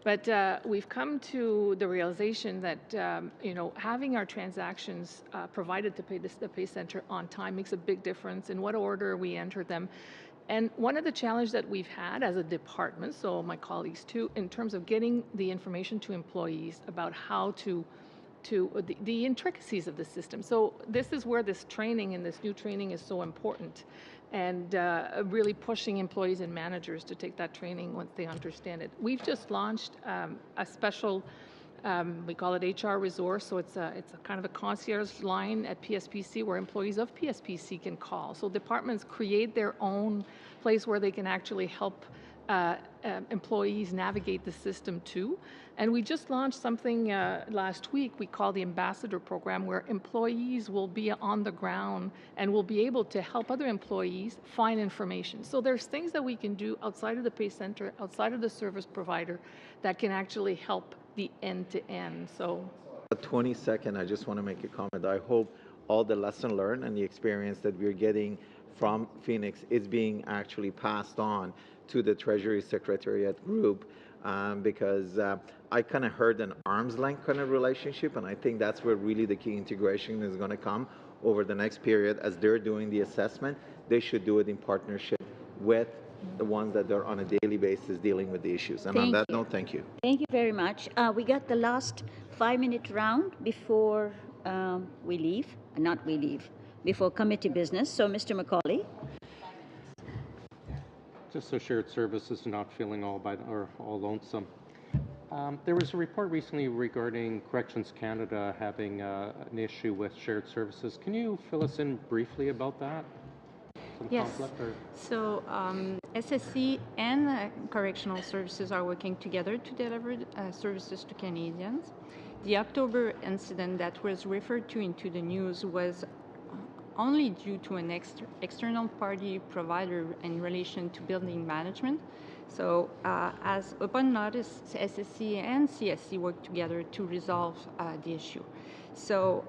But we've come to the realization that you know, having our transactions provided to the Pay Center on time makes a big difference in what order we enter them. And one of the challenges that we've had as a department, so my colleagues too, in terms of getting the information to employees about how to the intricacies of the system. So this is where this training and this new training is so important, and really pushing employees and managers to take that training once they understand it. We've just launched a special, we call it HR Resource, so it's a kind of a concierge line at PSPC where employees of PSPC can call. So departments create their own place where they can actually help employees navigate the system too. And we just launched something last week we call the Ambassador Program, where employees will be on the ground and will be able to help other employees find information. So there's things that we can do outside of the Pay Center, outside of the service provider, that can actually help the end-to-end. So 20 seconds, I just want to make a comment. I hope all the lesson learned and the experience that we're getting from Phoenix is being actually passed on to the Treasury Secretariat group, because I kind of heard an arm's length kind of relationship, and I think that's where really the key integration is going to come over the next period. As they're doing the assessment, they should do it in partnership with the ones that are on a daily basis dealing with the issues. And on that note, thank you. Thank you very much. We got the last 5-minute round before we leave, before committee business. So, Mr. McCauley. Just so shared services not feeling all lonesome. There was a report recently regarding Corrections Canada having an issue with shared services. Can you fill us in briefly about that? Yes. So SSC and Correctional Services are working together to deliver services to Canadians. The October incident that was referred to into the news was only due to an external party provider in relation to building management. So as upon notice, SSC and CSC worked together to resolve the issue. So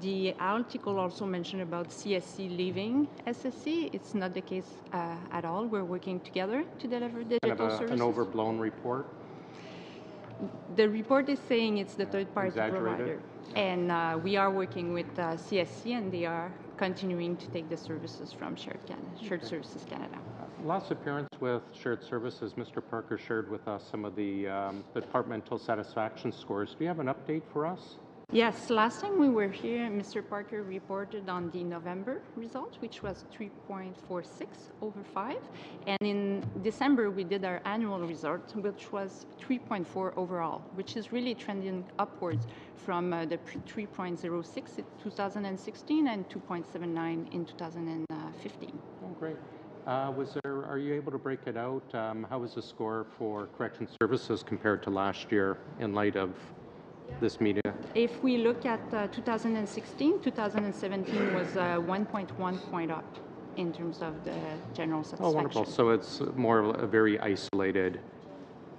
the article also mentioned about CSC leaving SSC. It's not the case at all. We're working together to deliver digital services. An overblown report? The report is saying it's the third-party provider. And we are working with CSC, and they are continuing to take the services from Shared Services Canada. Last appearance with Shared Services, Mr. Parker shared with us some of the departmental satisfaction scores. Do you have an update for us? Yes, last time we were here, Mr. Parker reported on the November result, which was 3.46 over 5. And in December, we did our annual result, which was 3.4 overall, which is really trending upwards from the 3.06 in 2016 and 2.79 in 2015. Oh, great. Are you able to break it out? How was the score for Corrections Services compared to last year in light of this media? If we look at 2016, 2017 was 1.1 point up in terms of the general satisfaction. Oh, wonderful. So it's more of a very isolated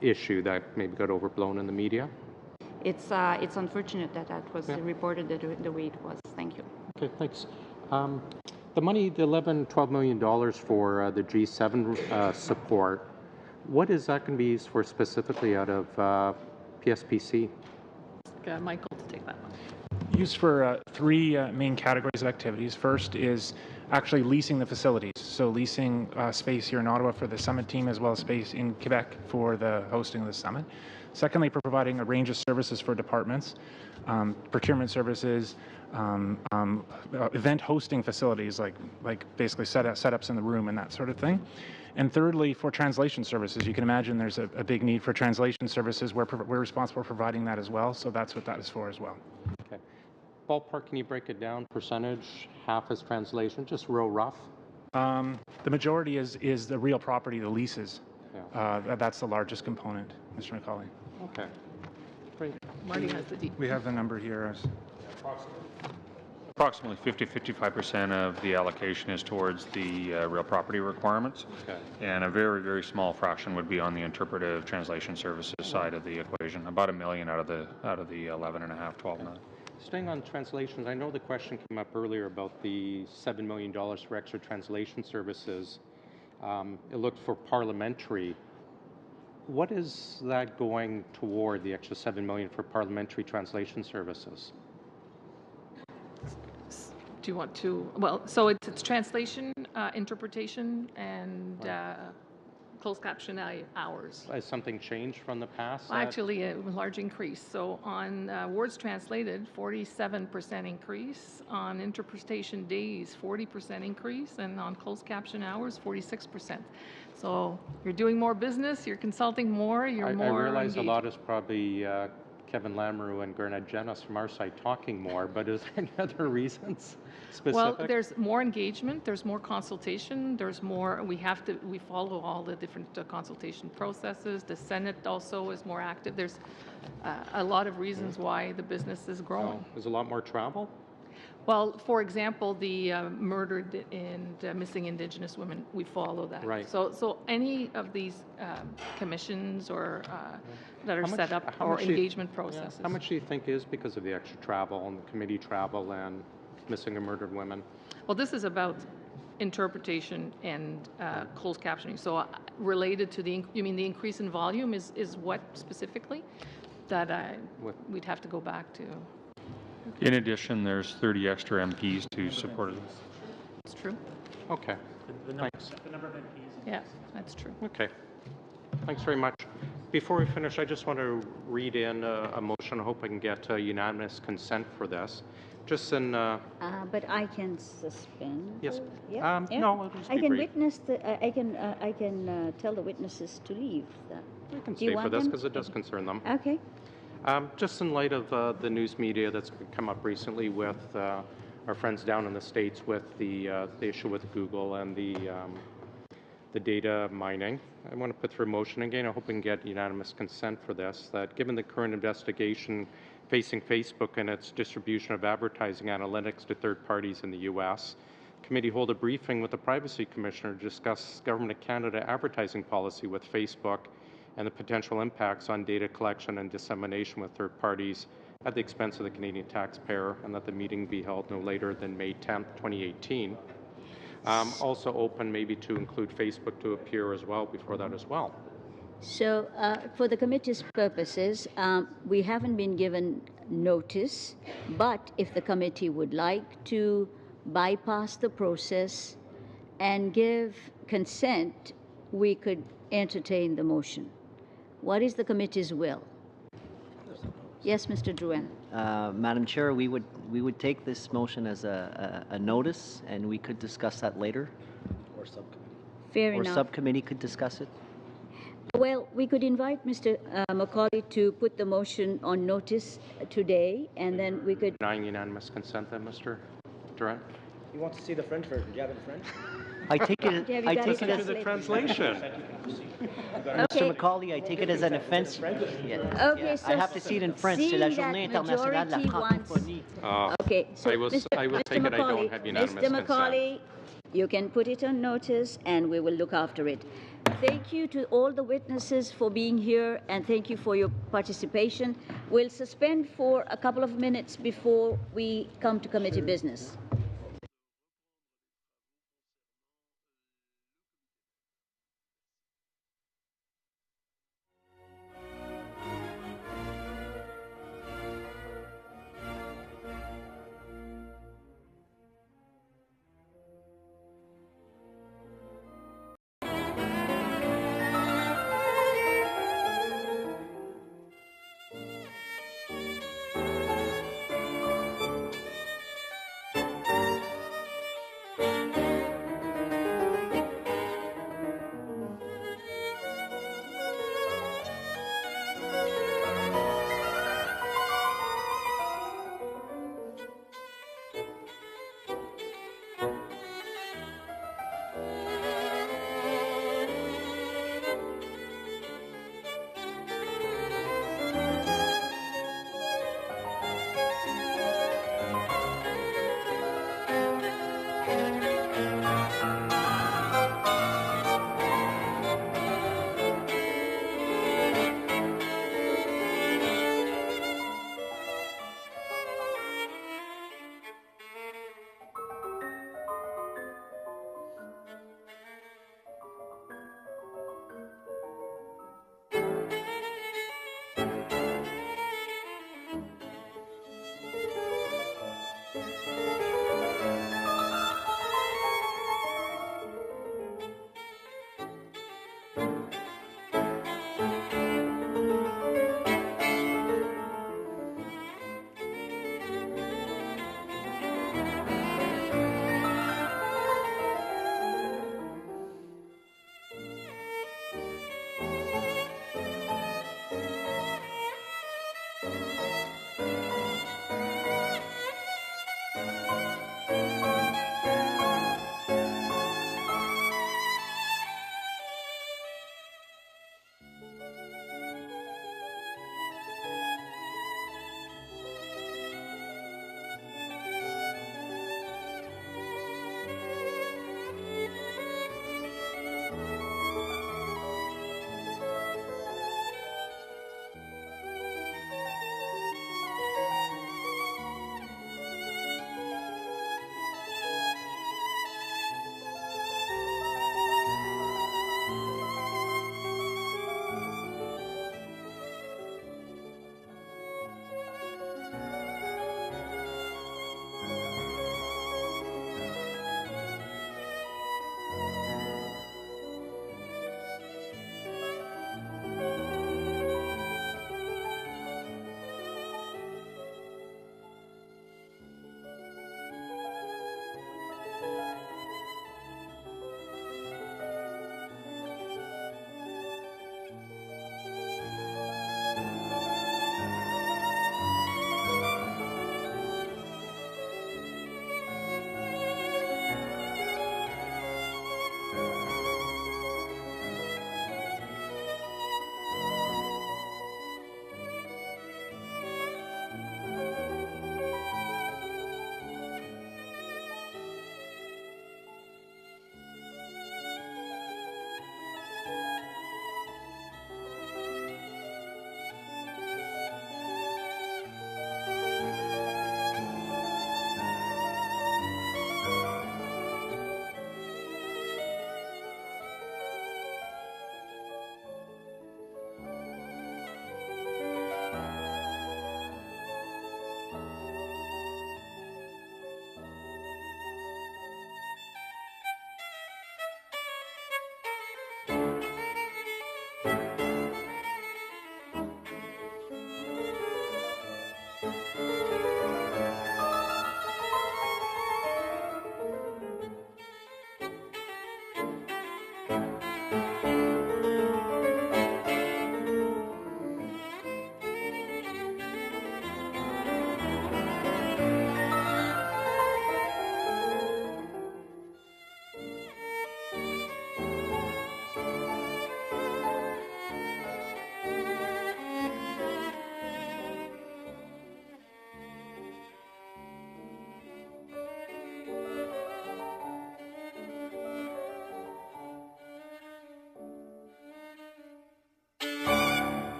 issue that maybe got overblown in the media? It's unfortunate that that was reported the way it was. Thank you. Okay, thanks. The money, the $12 million for the G7 support, what is that going to be used for specifically out of PSPC? Michael to take that one. Used for three main categories of activities. First is actually leasing the facilities. So leasing space here in Ottawa for the summit team, as well as space in Quebec for the hosting of the summit. Secondly, providing a range of services for departments, procurement services, event hosting facilities, like basically setups in the room and that sort of thing. And thirdly, for translation services, you can imagine there's a big need for translation services. We're responsible for providing that as well, so that's what that is for as well. Okay. Ballpark, can you break it down? Percentage, half is translation, just real rough? The majority is the real property, the leases. Yeah. That's the largest component, Mr. McCauley. Okay. Great. Marty has the We have the number here. Approximately 50-55% of the allocation is towards the real property requirements, okay. And a very, very small fraction would be on the interpretive translation services side of the equation. About $1 million out of the 11.5, 12 million. Staying on translations, I know the question came up earlier about the $7 million for extra translation services. It looked for parliamentary. What is that going toward, the extra $7 million for parliamentary translation services? Do you want to, well, so it's translation, interpretation, and closed caption hours. Has something changed from the past? Actually, a large increase. So on words translated, 47% increase. On interpretation days, 40% increase. And on closed caption hours, 46%. So you're doing more business, you're consulting more, you're more I realize engaged. a lot is probably Kevin Lamoureux and Gernad Jenas from our side talking more, but is there any other reasons specific? Well, there's more engagement, there's more consultation, there's more, we follow all the different consultation processes. The Senate also is more active. There's a lot of reasons why the business is growing. There's a lot more travel? Well, for example, the murdered and missing Indigenous women, we follow that. Right. So any of these commissions or that are set up or engagement processes. How much do you think is because of the extra travel and the committee travel and missing and murdered women? Well, this is about interpretation and closed captioning. So related to you mean the increase in volume is what specifically? That we'd have to go back to. In addition, there's 30 extra MPs to support it. That's true. Okay. Thanks. The number of MPs. Yeah, that's true. Okay. Thanks very much. Before we finish, I just want to read in a motion. I hope I can get unanimous consent for this. Just in. But I can suspend. Yes. Yeah. No, it'll just I be can brief. witness I can tell the witnesses to leave. I can Do you stay for want this them? because it does concern them. Okay. Just in light of the news media that's come up recently with our friends down in the States with the issue with Google and the data mining, I want to put through a motion again. I hope we can get unanimous consent for this, that given the current investigation facing Facebook and its distribution of advertising analytics to third parties in the U.S., committee hold a briefing with the Privacy Commissioner to discuss Government of Canada advertising policy with Facebook and the potential impacts on data collection and dissemination with third parties at the expense of the Canadian taxpayer, and that the meeting be held no later than May 10th, 2018. Also open maybe to include Facebook to appear as well before that as well. So for the committee's purposes, we haven't been given notice, but if the committee would like to bypass the process and give consent, we could entertain the motion. What is the committee's will? Yes, Mr. Drouin. Madam Chair, we would take this motion as a notice, and we could discuss that later. Or subcommittee. Fair enough. Or subcommittee could discuss it. Well, we could invite Mr. Macaulay to put the motion on notice today, and then we could... Denying unanimous consent then, Mr. Durant? He wants to see the French version. Do you have it in French? I take it. I take it as the translation. Mr. Macaulay, I take it as an offense. Yeah. Okay, so I have to see it in French. C'est la journée internationale de la francophonie. Okay, so I will take it. I don't have unanimous Mr. consent. Macaulay, you can put it on notice, and we will look after it. Thank you to all the witnesses for being here, and thank you for your participation. We'll suspend for a couple of minutes before we come to committee business.